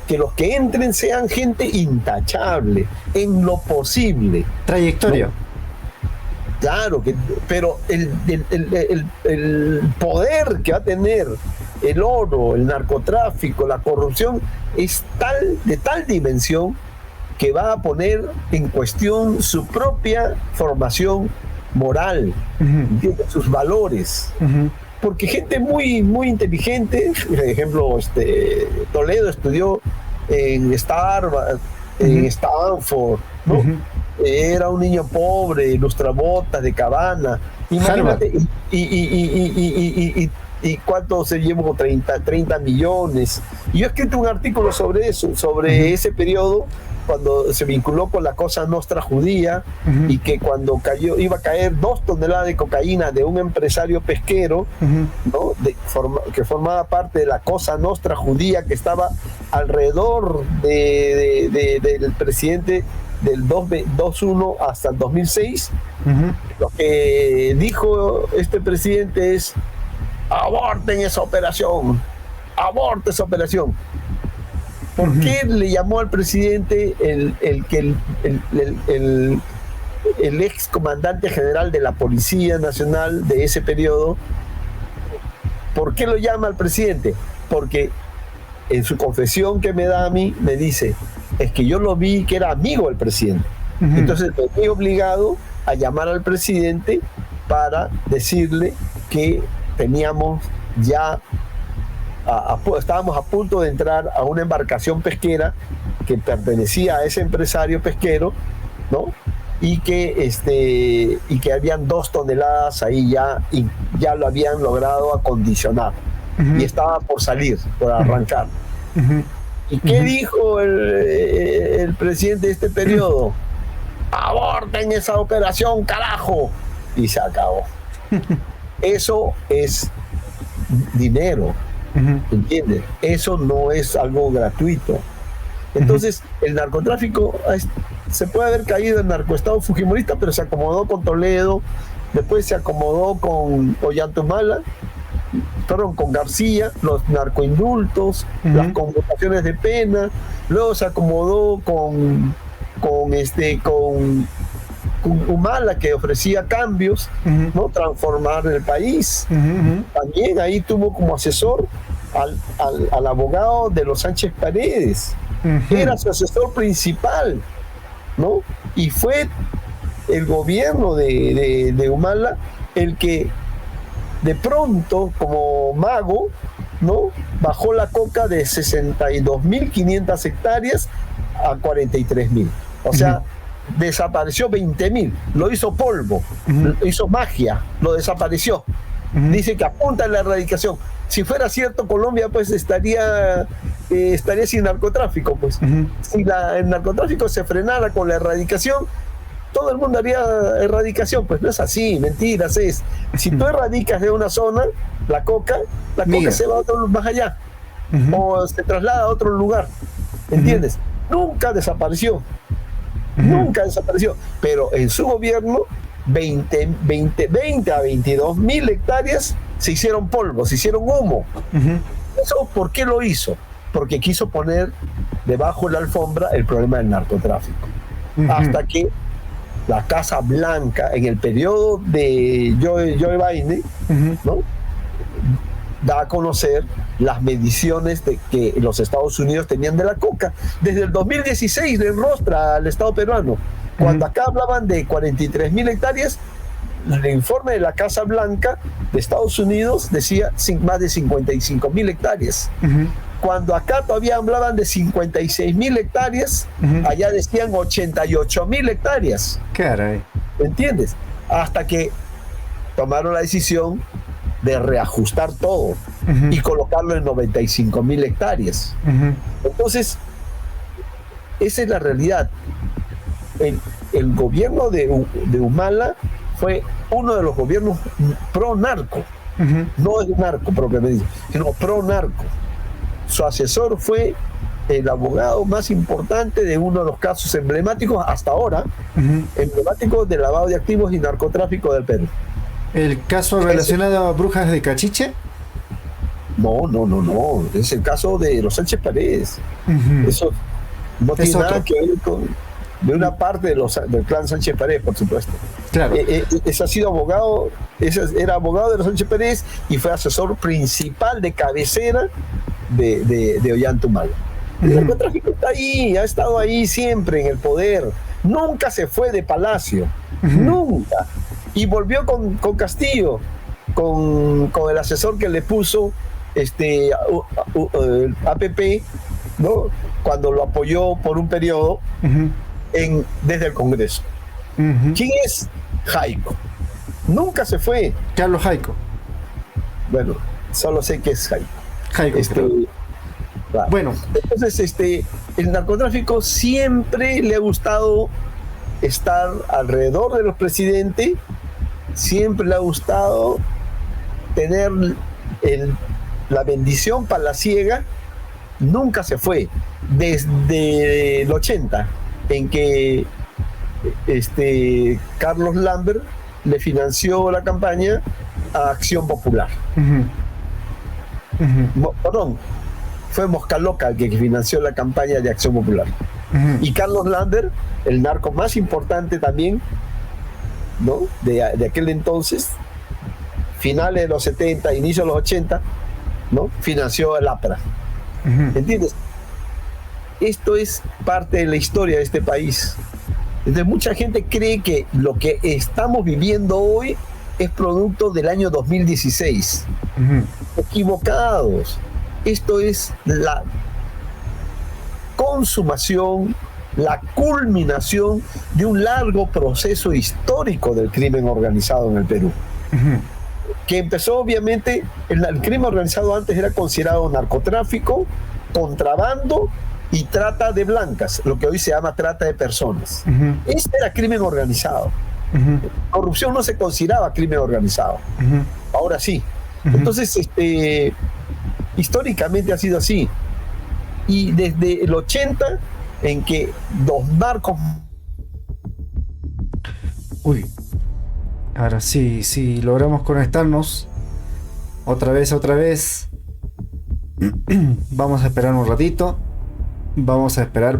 que los que entren sean gente intachable, en lo posible. Trayectoria. ¿No? Claro, pero el poder que va a tener el oro, el narcotráfico, la corrupción, es de tal dimensión que va a poner en cuestión su propia formación moral, sus valores. Porque gente muy, muy inteligente, por ejemplo, Toledo estudió en Stanford, ¿no? Era un niño pobre, lustrabotas de Cabana. Imagínate, y cuánto se llevó, 30 millones. Y yo he escrito un artículo sobre eso, sobre ese periodo, cuando se vinculó con la Cosa Nostra judía, y que cuando iba a caer 2 toneladas de cocaína de un empresario pesquero, ¿no? Que formaba parte de la Cosa Nostra judía, que estaba alrededor del presidente del 2001 hasta el 2006. Lo que dijo este presidente es: aborten esa operación, aborten esa operación. ¿Por qué le llamó al presidente el ex comandante general de la Policía Nacional de ese periodo? ¿Por qué lo llama al presidente? Porque en su confesión que me da a mí, me dice, es que yo lo vi que era amigo del presidente. Entonces me vi obligado a llamar al presidente para decirle que teníamos ya estábamos a punto de entrar a una embarcación pesquera que pertenecía a ese empresario pesquero, ¿no? Y que habían 2 toneladas ahí ya, y ya lo habían logrado acondicionar, y estaba por salir, por arrancar. ¿Y qué dijo el presidente de este periodo? ¡Aborten esa operación, carajo! Y se acabó. Eso es dinero. ¿Entiendes? Eso no es algo gratuito. Entonces, el narcotráfico se puede haber caído en narcoestado fujimorista, pero se acomodó con Toledo, después se acomodó con Ollantumala, con García, los narcoindultos, las conmutaciones de pena, luego se acomodó con Humala, que ofrecía cambios, ¿no? Transformar el país. También ahí tuvo como asesor al abogado de los Sánchez Paredes. Era su asesor principal, ¿no? Y fue el gobierno de Humala el que de pronto, como mago, ¿no?, bajó la coca de 62.500 hectáreas a 43.000. O sea, desapareció 20.000. Lo hizo polvo, hizo magia, lo desapareció. Dice que apunta a la erradicación. Si fuera cierto, Colombia pues estaría sin narcotráfico. Pues. Si el narcotráfico se frenara con la erradicación, todo el mundo haría erradicación. Pues no es así, mentiras es. Si tú erradicas de una zona la coca se va a otro más allá, o se traslada a otro lugar, ¿entiendes? Nunca desapareció, nunca desapareció, pero en su gobierno 20 a 22.000 hectáreas se hicieron polvo, se hicieron humo. ¿Eso por qué lo hizo? Porque quiso poner debajo de la alfombra el problema del narcotráfico. Hasta que la Casa Blanca, en el periodo de Joe Biden, ¿no?, da a conocer las mediciones que los Estados Unidos tenían de la coca. Desde el 2016 le enrostra al Estado peruano. Cuando acá hablaban de 43.000 hectáreas, el informe de la Casa Blanca de Estados Unidos decía más de 55.000 hectáreas. Cuando acá todavía hablaban de 56.000 hectáreas, allá decían 88.000 hectáreas. Caray. ¿Entiendes? Hasta que tomaron la decisión de reajustar todo y colocarlo en 95.000 hectáreas. Entonces, esa es la realidad. El gobierno de Humala fue uno de los gobiernos pro-narco. No es narco propiamente, sino pro-narco. Su asesor fue el abogado más importante de uno de los casos emblemáticos hasta ahora, emblemáticos de lavado de activos y narcotráfico del Perú. ¿El caso relacionado a Brujas de Cachiche? No. Es el caso de los Sánchez Paredes. Eso no tiene nada que ver con de una parte del clan Sánchez Paredes, por supuesto. Claro. Ese ha sido abogado, era abogado de los Sánchez Paredes y fue asesor principal de cabecera de Ollanta Humala. El narcotráfico está ahí, ha estado ahí siempre en el poder. Nunca se fue de Palacio. Nunca. Y volvió con Castillo, con el asesor que le puso APP, ¿no?, cuando lo apoyó por un periodo desde el Congreso. ¿Quién es Jaico? Nunca se fue. Carlos Jaico. Bueno, solo sé que es Jaico. Claro. Bueno, entonces el narcotráfico siempre le ha gustado estar alrededor de los presidentes, siempre le ha gustado tener la bendición palaciega. Nunca se fue. Desde el 80, en que Carlos Lambert le financió la campaña a Acción Popular. Perdón, fue Mosca Loca el que financió la campaña de Acción Popular. Y Carlos Lambert, el narco más importante también, ¿no?, de aquel entonces, finales de los 70, inicio de los 80, ¿no?, financió el APRA. ¿Entiendes? Esto es parte de la historia de este país. Entonces mucha gente cree que lo que estamos viviendo hoy es producto del año 2016. Equivocados. Esto es la consumación, la culminación de un largo proceso histórico del crimen organizado en el Perú. Que empezó, obviamente, el crimen organizado antes era considerado narcotráfico, contrabando y trata de blancas, lo que hoy se llama trata de personas. Este era crimen organizado. Corrupción no se consideraba crimen organizado. Ahora sí. Entonces, históricamente ha sido así. Y desde el 80, en que los narcos... Ahora sí, logramos conectarnos. Otra vez. Vamos a esperar un ratito. Vamos a esperar.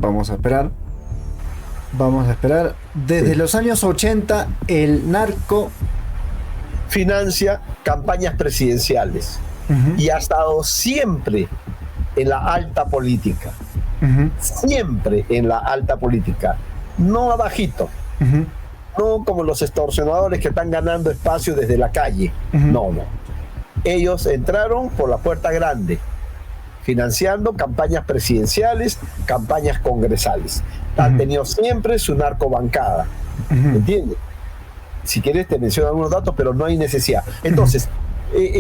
Desde los años 80, el narco financia campañas presidenciales. y ha estado siempre en la alta política. Siempre en la alta política. No abajito. No como los extorsionadores que están ganando espacio desde la calle. No. Ellos entraron por la puerta grande, financiando campañas presidenciales, campañas congresales. Han tenido siempre su narcobancada. ¿Entiendes? Si quieres te menciono algunos datos, pero no hay necesidad. Entonces,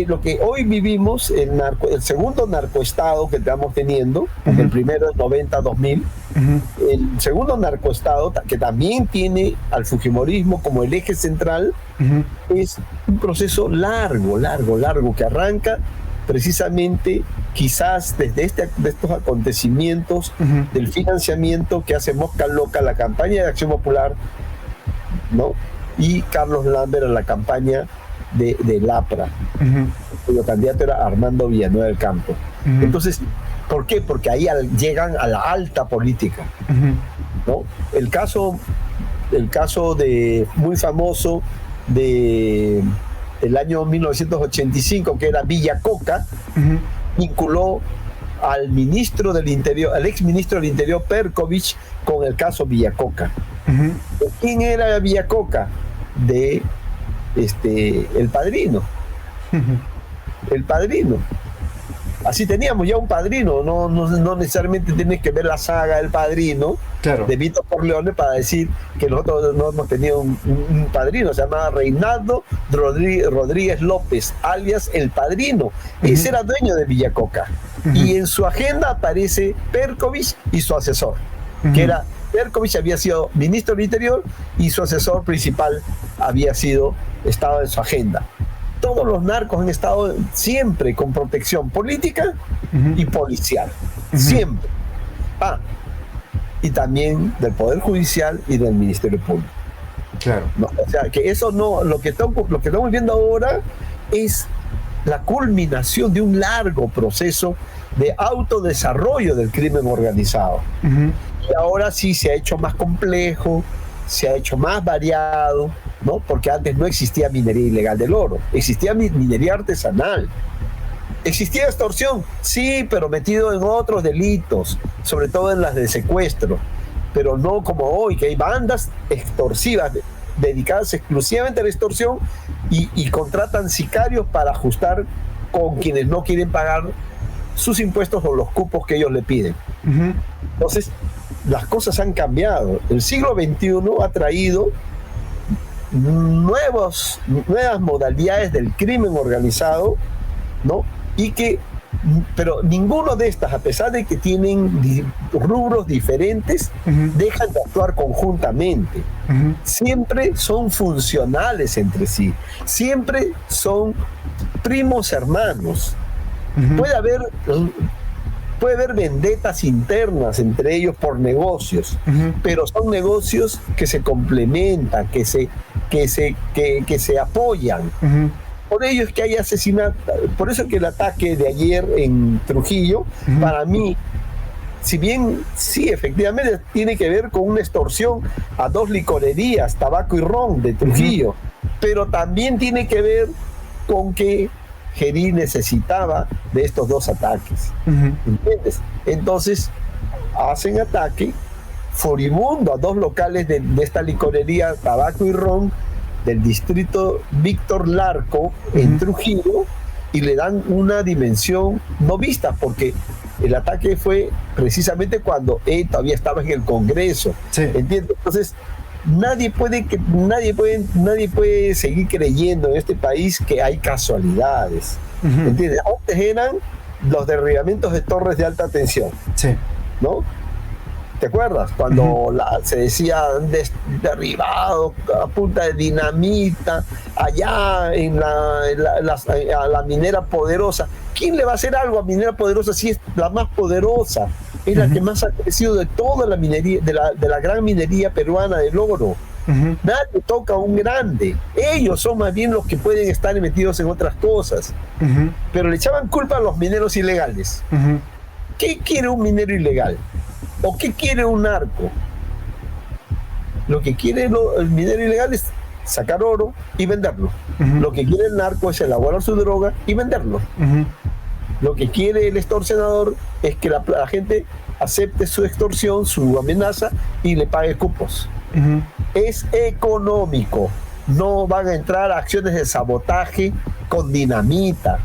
lo que hoy vivimos, el segundo narcoestado que estamos teniendo, porque el primero es 90-2000, el segundo narcoestado, que también tiene al fujimorismo como el eje central, es un proceso largo, que arranca precisamente quizás desde estos acontecimientos del financiamiento que hace Mosca Loca la campaña de Acción Popular, ¿no? Y Carlos Lambert a la campaña de Lapra, cuyo candidato era Armando Villanueva del Campo. Entonces, ¿por qué? Porque ahí llegan a la alta política, ¿no? El caso de muy famoso del año 1985, que era Villacoca, vinculó al ministro del Interior, al ex ministro del Interior Perkovich, con el caso Villacoca. ¿Quién era Villacoca? De El Padrino. El Padrino. Así teníamos ya un padrino, no necesariamente tienes que ver la saga El Padrino, claro, de Vito Corleone para decir que nosotros no hemos tenido un padrino. Se llamaba Reinaldo Rodríguez López, alias El Padrino. Ese era dueño de Villacoca. Y en su agenda aparece Perkovich y su asesor, que era Perkovich, había sido ministro del Interior y su asesor principal estaba en su agenda. Todos los narcos han estado siempre con protección política y policial. Siempre. Y también del Poder Judicial y del Ministerio Público. Claro. No, o sea, que eso no, lo que estamos viendo ahora es la culminación de un largo proceso de autodesarrollo del crimen organizado. Y ahora sí se ha hecho más complejo, se ha hecho más variado, ¿no? Porque antes no existía minería ilegal del oro, existía minería artesanal. ¿Existía extorsión? Sí, pero metido en otros delitos, sobre todo en las de secuestro, pero no como hoy, que hay bandas extorsivas dedicadas exclusivamente a la extorsión y contratan sicarios para ajustar con quienes no quieren pagar sus impuestos o los cupos que ellos le piden. Entonces, las cosas han cambiado. El siglo XXI ha traído nuevas modalidades del crimen organizado, ¿no? Pero ninguno de estas, a pesar de que tienen rubros diferentes, dejan de actuar conjuntamente. Siempre son funcionales entre sí. Siempre son primos hermanos. Puede haber vendetas internas entre ellos por negocios, pero son negocios que se complementan, que se apoyan. Por ello es que hay asesinato, por eso es que el ataque de ayer en Trujillo, para mí, si bien sí, efectivamente tiene que ver con una extorsión a 2 licorerías, Tabaco y Ron de Trujillo, pero también tiene que ver con que Gerí necesitaba de estos 2 ataques. ¿Entiendes? Entonces hacen ataque furibundo a 2 locales de esta licorería Tabaco y Ron del distrito Víctor Larco en Trujillo, y le dan una dimensión no vista, porque el ataque fue precisamente cuando él todavía estaba en el Congreso. ¿Entiendes? Entonces nadie puede seguir creyendo en este país que hay casualidades. ¿Entiendes? Antes eran los derribamientos de torres de alta tensión, ¿no? ¿Te acuerdas? Cuando se decía derribado a punta de dinamita allá a la minera poderosa. ¿Quién le va a hacer algo a Minera Poderosa si es la más poderosa? Es la que más ha crecido de toda la minería, de la gran minería peruana del oro. Nadie toca a un grande. Ellos son más bien los que pueden estar metidos en otras cosas. Pero le echaban culpa a los mineros ilegales. ¿Qué quiere un minero ilegal? ¿O qué quiere un narco? Lo que quiere el minero ilegal es sacar oro y venderlo. Lo que quiere el narco es elaborar su droga y venderlo. Lo que quiere el extorsionador es que la gente acepte su extorsión, su amenaza y le pague cupos. Es económico. No van a entrar a acciones de sabotaje con dinamita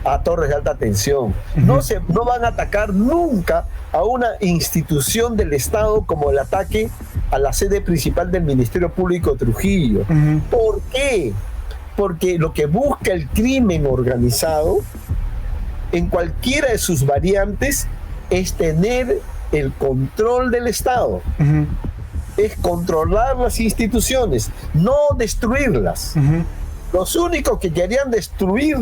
a torres de alta tensión. No van a atacar nunca a una institución del Estado como el ataque a la sede principal del Ministerio Público de Trujillo. ¿Por qué? Porque lo que busca el crimen organizado en cualquiera de sus variantes es tener el control del Estado. Es controlar las instituciones, no destruirlas. Los únicos que querían destruir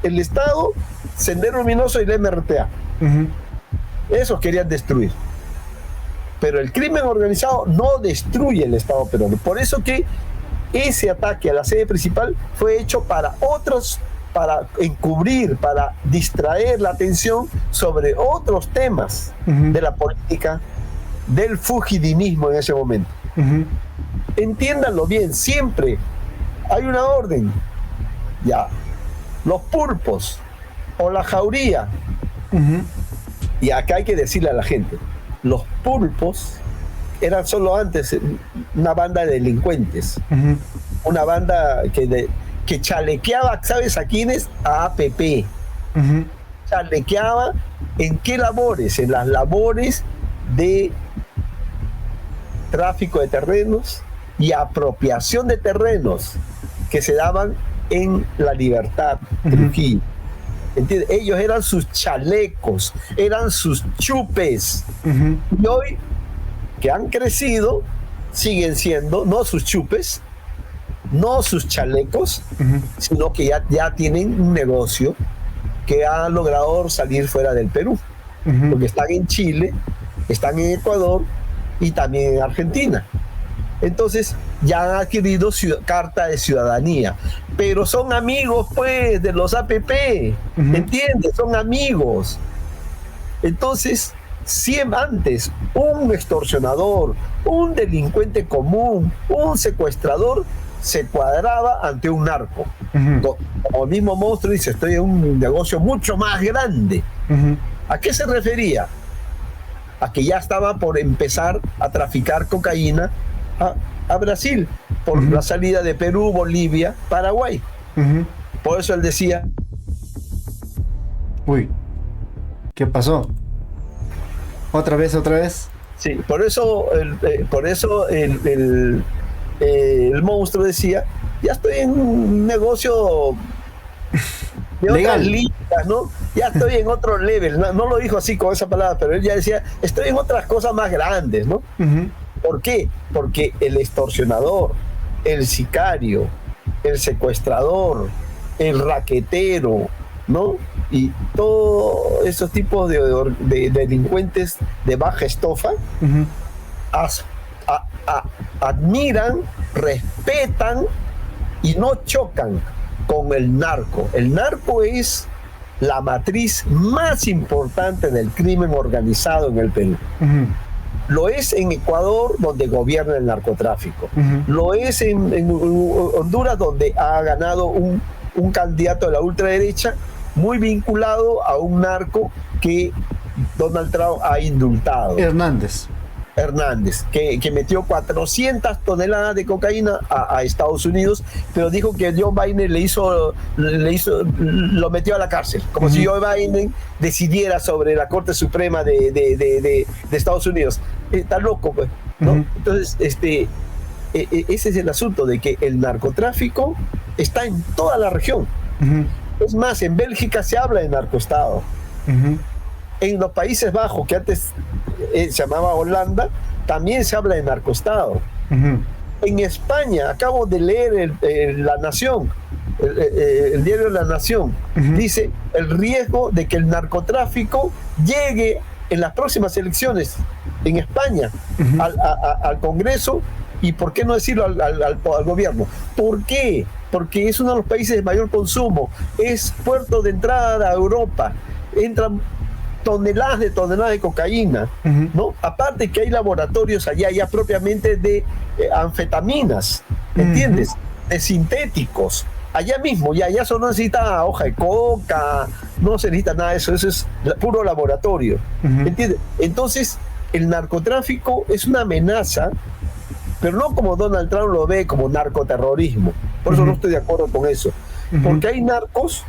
el Estado, Sendero Luminoso y el MRTA. Esos querían destruir. Pero el crimen organizado no destruye el Estado peruano. Por eso que ese ataque a la sede principal fue hecho para otros, para encubrir, para distraer la atención sobre otros temas de la política, del fujidinismo en ese momento. Entiéndanlo bien, siempre hay una orden. Ya, los pulpos o la jauría. Y acá hay que decirle a la gente, los pulpos eran solo antes una banda de delincuentes, una banda que chalequeaba, ¿sabes a quiénes? A APP. Chalequeaba ¿en qué labores? En las labores de tráfico de terrenos y apropiación de terrenos que se daban en La Libertad, Trujillo. ¿Entiendes? Ellos eran sus chalecos, eran sus chupes. Y hoy, que han crecido, siguen siendo, no sus chupes, no sus chalecos, sino que ya tienen un negocio que ha logrado salir fuera del Perú. Porque están en Chile, están en Ecuador y también en Argentina. Entonces ya han adquirido carta de ciudadanía, pero son amigos pues de los APP, ¿entiendes? Son amigos. Entonces, siempre antes un extorsionador, un delincuente común, un secuestrador se cuadraba ante un narco. Como el mismo monstruo dice, estoy en un negocio mucho más grande. ¿A qué se refería? A que ya estaba por empezar a traficar cocaína a Brasil, por la salida de Perú, Bolivia, Paraguay. Por eso él decía... Uy, ¿qué pasó? ¿Otra vez? Sí, por eso el monstruo decía, ya estoy en un negocio de otras ligas, ¿no? Ya estoy en otro level. No lo dijo así con esa palabra, pero él ya decía, estoy en otras cosas más grandes, ¿no? ¿Por qué? Porque el extorsionador, el sicario, el secuestrador, el raquetero, ¿no? Y todos esos tipos de delincuentes de baja estofa admiran, respetan y no chocan con el narco. El narco es la matriz más importante del crimen organizado en el Perú. Lo es en Ecuador, donde gobierna el narcotráfico. Lo es en Honduras, donde ha ganado un candidato de la ultraderecha muy vinculado a un narco que Donald Trump ha indultado. Hernández, que metió 400 toneladas de cocaína a Estados Unidos, pero dijo que Joe Biden lo metió a la cárcel, como si Joe Biden decidiera sobre la Corte Suprema de Estados Unidos. Está loco, pues, ¿no? Entonces, ese es el asunto, de que el narcotráfico está en toda la región. Es más, en Bélgica se habla de narcoestado. En los Países Bajos, que antes se llamaba Holanda, también se habla de narcoestado. En España, acabo de leer La Nación, el diario La Nación, dice el riesgo de que el narcotráfico llegue en las próximas elecciones en España al Congreso, y por qué no decirlo al gobierno. ¿Por qué? Porque es uno de los países de mayor consumo, es puerto de entrada a Europa, entran toneladas de cocaína, ¿no? Aparte que hay laboratorios allá ya propiamente de anfetaminas, ¿entiendes? De sintéticos. Allá mismo, ya eso no necesita hoja de coca, no se necesita nada de eso es puro laboratorio, ¿entiendes? Entonces, el narcotráfico es una amenaza, pero no como Donald Trump lo ve, como narcoterrorismo. Por eso no estoy de acuerdo con eso. Porque hay narcos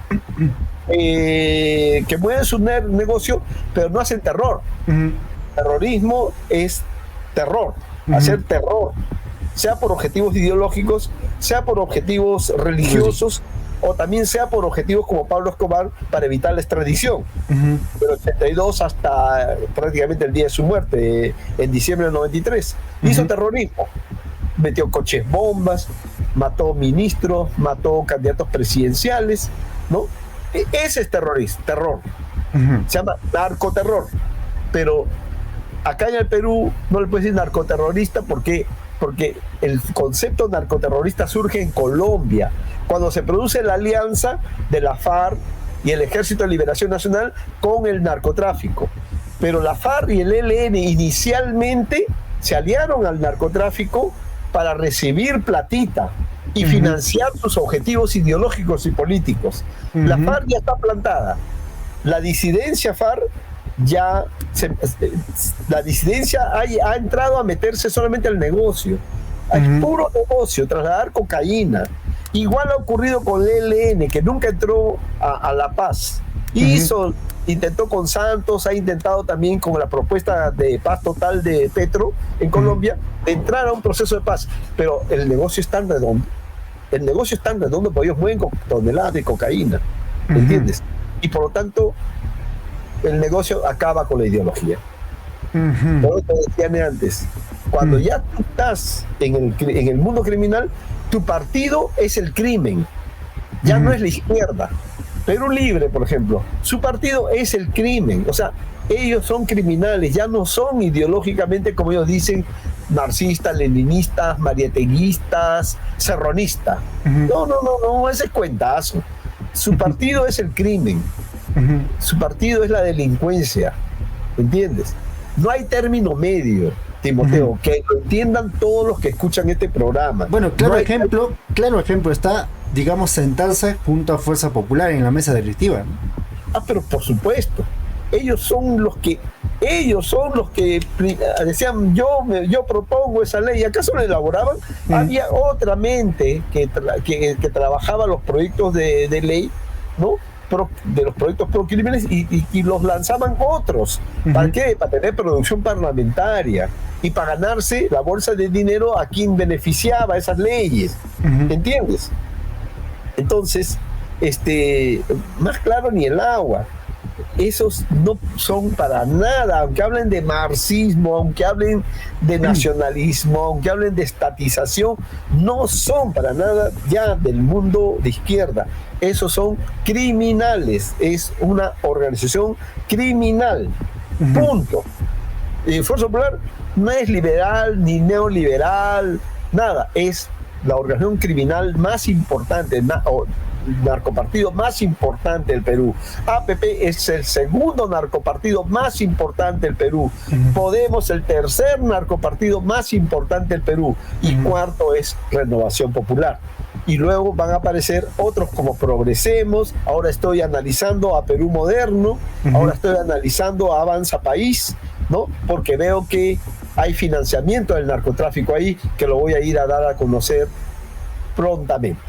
que mueven su negocio, pero no hacen terror. Terrorismo es terror, hacer terror, sea por objetivos ideológicos, sea por objetivos religiosos, o también sea por objetivos como Pablo Escobar para evitar la extradición. Del 82 hasta prácticamente el día de su muerte, en diciembre del 93. Hizo terrorismo, metió coches bombas, mató ministros, mató candidatos presidenciales, ¿no? Ese es terror. Se llama narcoterror. Pero acá en el Perú no le puedes decir narcoterrorista porque el concepto narcoterrorista surge en Colombia, cuando se produce la alianza de la FARC y el Ejército de Liberación Nacional con el narcotráfico. Pero la FARC y el ELN inicialmente se aliaron al narcotráfico para recibir platita y financiar sus objetivos ideológicos y políticos. La FARC ya está plantada. La disidencia FARC la disidencia ha entrado a meterse solamente al negocio. Hay puro negocio, trasladar cocaína. Igual ha ocurrido con el ELN, que nunca entró a La Paz. Intentó con Santos, ha intentado también con la propuesta de paz total de Petro en Colombia, de entrar a un proceso de paz. Pero el negocio es tan redondo. El negocio es tan redondo porque ellos mueven toneladas de cocaína. ¿Entiendes? Y por lo tanto, el negocio acaba con la ideología. Todo lo que decían antes. Cuando ya tú estás en el mundo criminal, tu partido es el crimen. Ya no es la izquierda. Perú Libre, por ejemplo, su partido es el crimen. O sea, ellos son criminales, ya no son ideológicamente, como ellos dicen, marxistas, leninistas, marieteguistas, serronistas. No, ese es cuentazo. Su partido es el crimen. Su partido es la delincuencia. ¿Entiendes? No hay término medio, Timoteo, que lo entiendan todos los que escuchan este programa. Bueno, claro ejemplo está, digamos, sentarse junto a Fuerza Popular en la mesa directiva, ¿no? Pero por supuesto, ellos son los que decían, yo propongo esa ley. ¿Acaso la elaboraban? Había otra mente que trabajaba los proyectos de ley, ¿no? De los proyectos procrímenes y los lanzaban otros. ¿Para qué? Para tener producción parlamentaria y para ganarse la bolsa de dinero a quien beneficiaba esas leyes. ¿Entiendes? Entonces, más claro ni el agua. Esos no son para nada, aunque hablen de marxismo, aunque hablen de nacionalismo, aunque hablen de estatización, no son para nada ya del mundo de izquierda. Esos son criminales, es una organización criminal, punto. Fuerza Popular no es liberal ni neoliberal, nada, es la organización criminal más importante, narcopartido más importante del Perú. APP es el segundo narcopartido más importante del Perú. Podemos, el tercer narcopartido más importante del Perú. Y cuarto es Renovación Popular. Y luego van a aparecer otros como Progresemos. Ahora estoy analizando a Perú Moderno. Ahora estoy analizando a Avanza País, ¿no? Porque veo que hay financiamiento del narcotráfico ahí, que lo voy a ir a dar a conocer prontamente.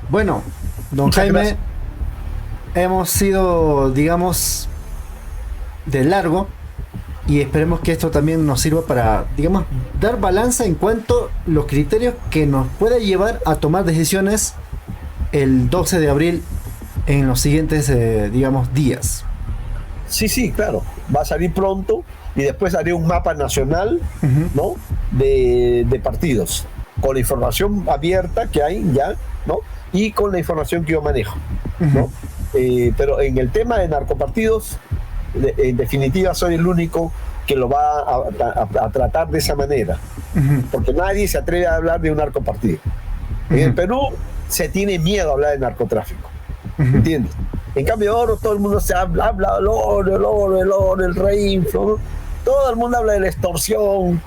Bueno, don Jaime, gracias. Hemos sido, digamos, de largo y esperemos que esto también nos sirva para, digamos, dar balanza en cuanto a los criterios que nos pueda llevar a tomar decisiones el 12 de abril en los siguientes, digamos, días. Sí, claro, va a salir pronto y después haré un mapa nacional, ¿no? de partidos, con la información abierta que hay ya, ¿no? Y con la información que yo manejo, ¿no? Pero en el tema de narcopartidos, en definitiva soy el único que lo va a tratar de esa manera, porque nadie se atreve a hablar de un narcopartido. En el Perú se tiene miedo a hablar de narcotráfico, ¿entiendes? En cambio, oro, todo el mundo se habla del oro, el reinflo, ¿no? Todo el mundo habla de la extorsión,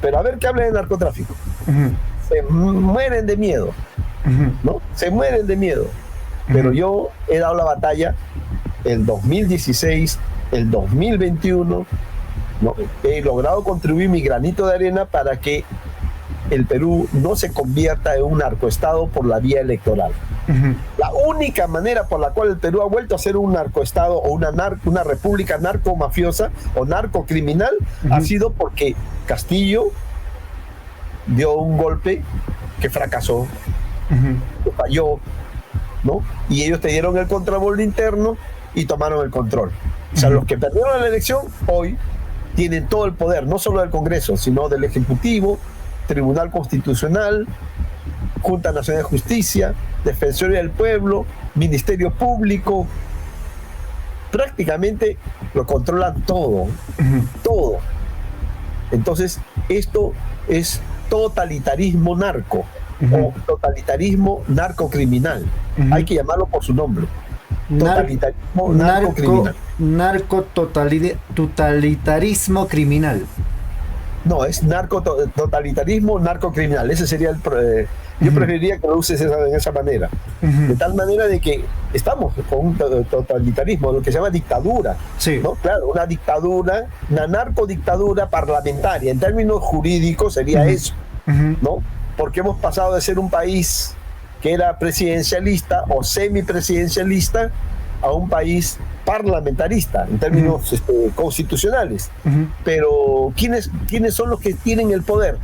pero a ver qué habla de narcotráfico. Se mueren de miedo, ¿no? Se mueren de miedo. Pero yo he dado la batalla el 2016, el 2021, ¿no? He logrado contribuir mi granito de arena para que el Perú no se convierta en un narcoestado por la vía electoral. La única manera por la cual el Perú ha vuelto a ser un narcoestado o una república narcomafiosa o narcocriminal ha sido porque Castillo dio un golpe que fracasó, que falló, ¿no? Y ellos te dieron el contrabando interno y tomaron el control. O sea, los que perdieron la elección hoy tienen todo el poder, no solo del Congreso, sino del Ejecutivo, Tribunal Constitucional, Junta Nacional de Justicia, Defensoría del Pueblo, Ministerio Público. Prácticamente lo controlan todo, todo. Entonces, esto es totalitarismo narco o totalitarismo narcocriminal. Hay que llamarlo por su nombre. Totalitarismo narcocriminal. Totalitarismo criminal. No, es totalitarismo narcocriminal. Ese sería el... yo preferiría que lo uses de esa manera. De tal manera de que estamos con un totalitarismo, lo que se llama dictadura. Sí. ¿No? Claro, una dictadura, una narcodictadura parlamentaria. En términos jurídicos sería eso, ¿no? Porque hemos pasado de ser un país que era presidencialista o semipresidencialista a un país parlamentarista en términos constitucionales. Pero ¿quiénes son los que tienen el poder?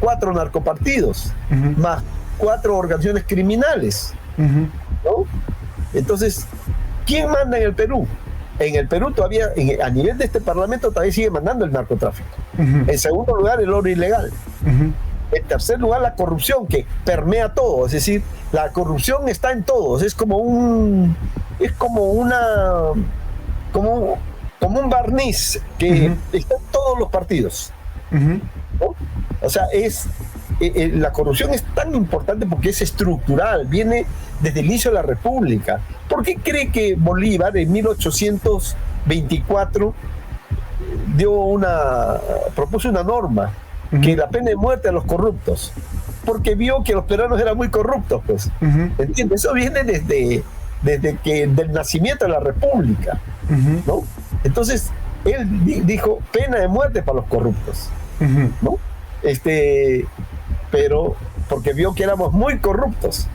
4 narcopartidos, más 4 organizaciones criminales, ¿no? Entonces, ¿quién manda en el Perú? En el Perú todavía, a nivel de este parlamento, todavía sigue mandando el narcotráfico. En segundo lugar, el oro ilegal. En tercer lugar, la corrupción, que permea todo. Es decir, la corrupción está en todos. Es como un barniz que está en todos los partidos, ¿no? O sea, la corrupción es tan importante porque es estructural, viene desde el inicio de la República. ¿Por qué cree que Bolívar en 1824 propuso una norma que la pena de muerte a los corruptos? Porque vio que los peruanos eran muy corruptos, pues. ¿Entiendes? Eso viene desde del nacimiento de la República, ¿no? Entonces, él dijo pena de muerte para los corruptos, ¿no? Pero porque vio que éramos muy corruptos,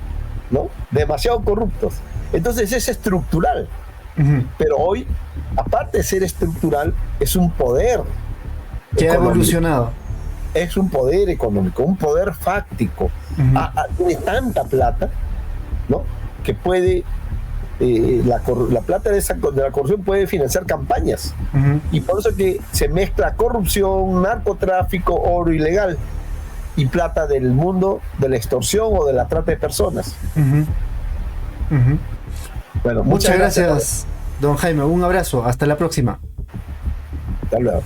¿no? Demasiado corruptos. Entonces es estructural. Pero hoy, aparte de ser estructural, es un poder que ha evolucionado. Es un poder económico, un poder fáctico. Tiene tanta plata, ¿no? Que puede... la plata de la corrupción puede financiar campañas. Y por eso que se mezcla corrupción, narcotráfico, oro ilegal y plata del mundo de la extorsión o de la trata de personas. Bueno, muchas gracias, don Jaime. Un abrazo. Hasta la próxima. Hasta luego.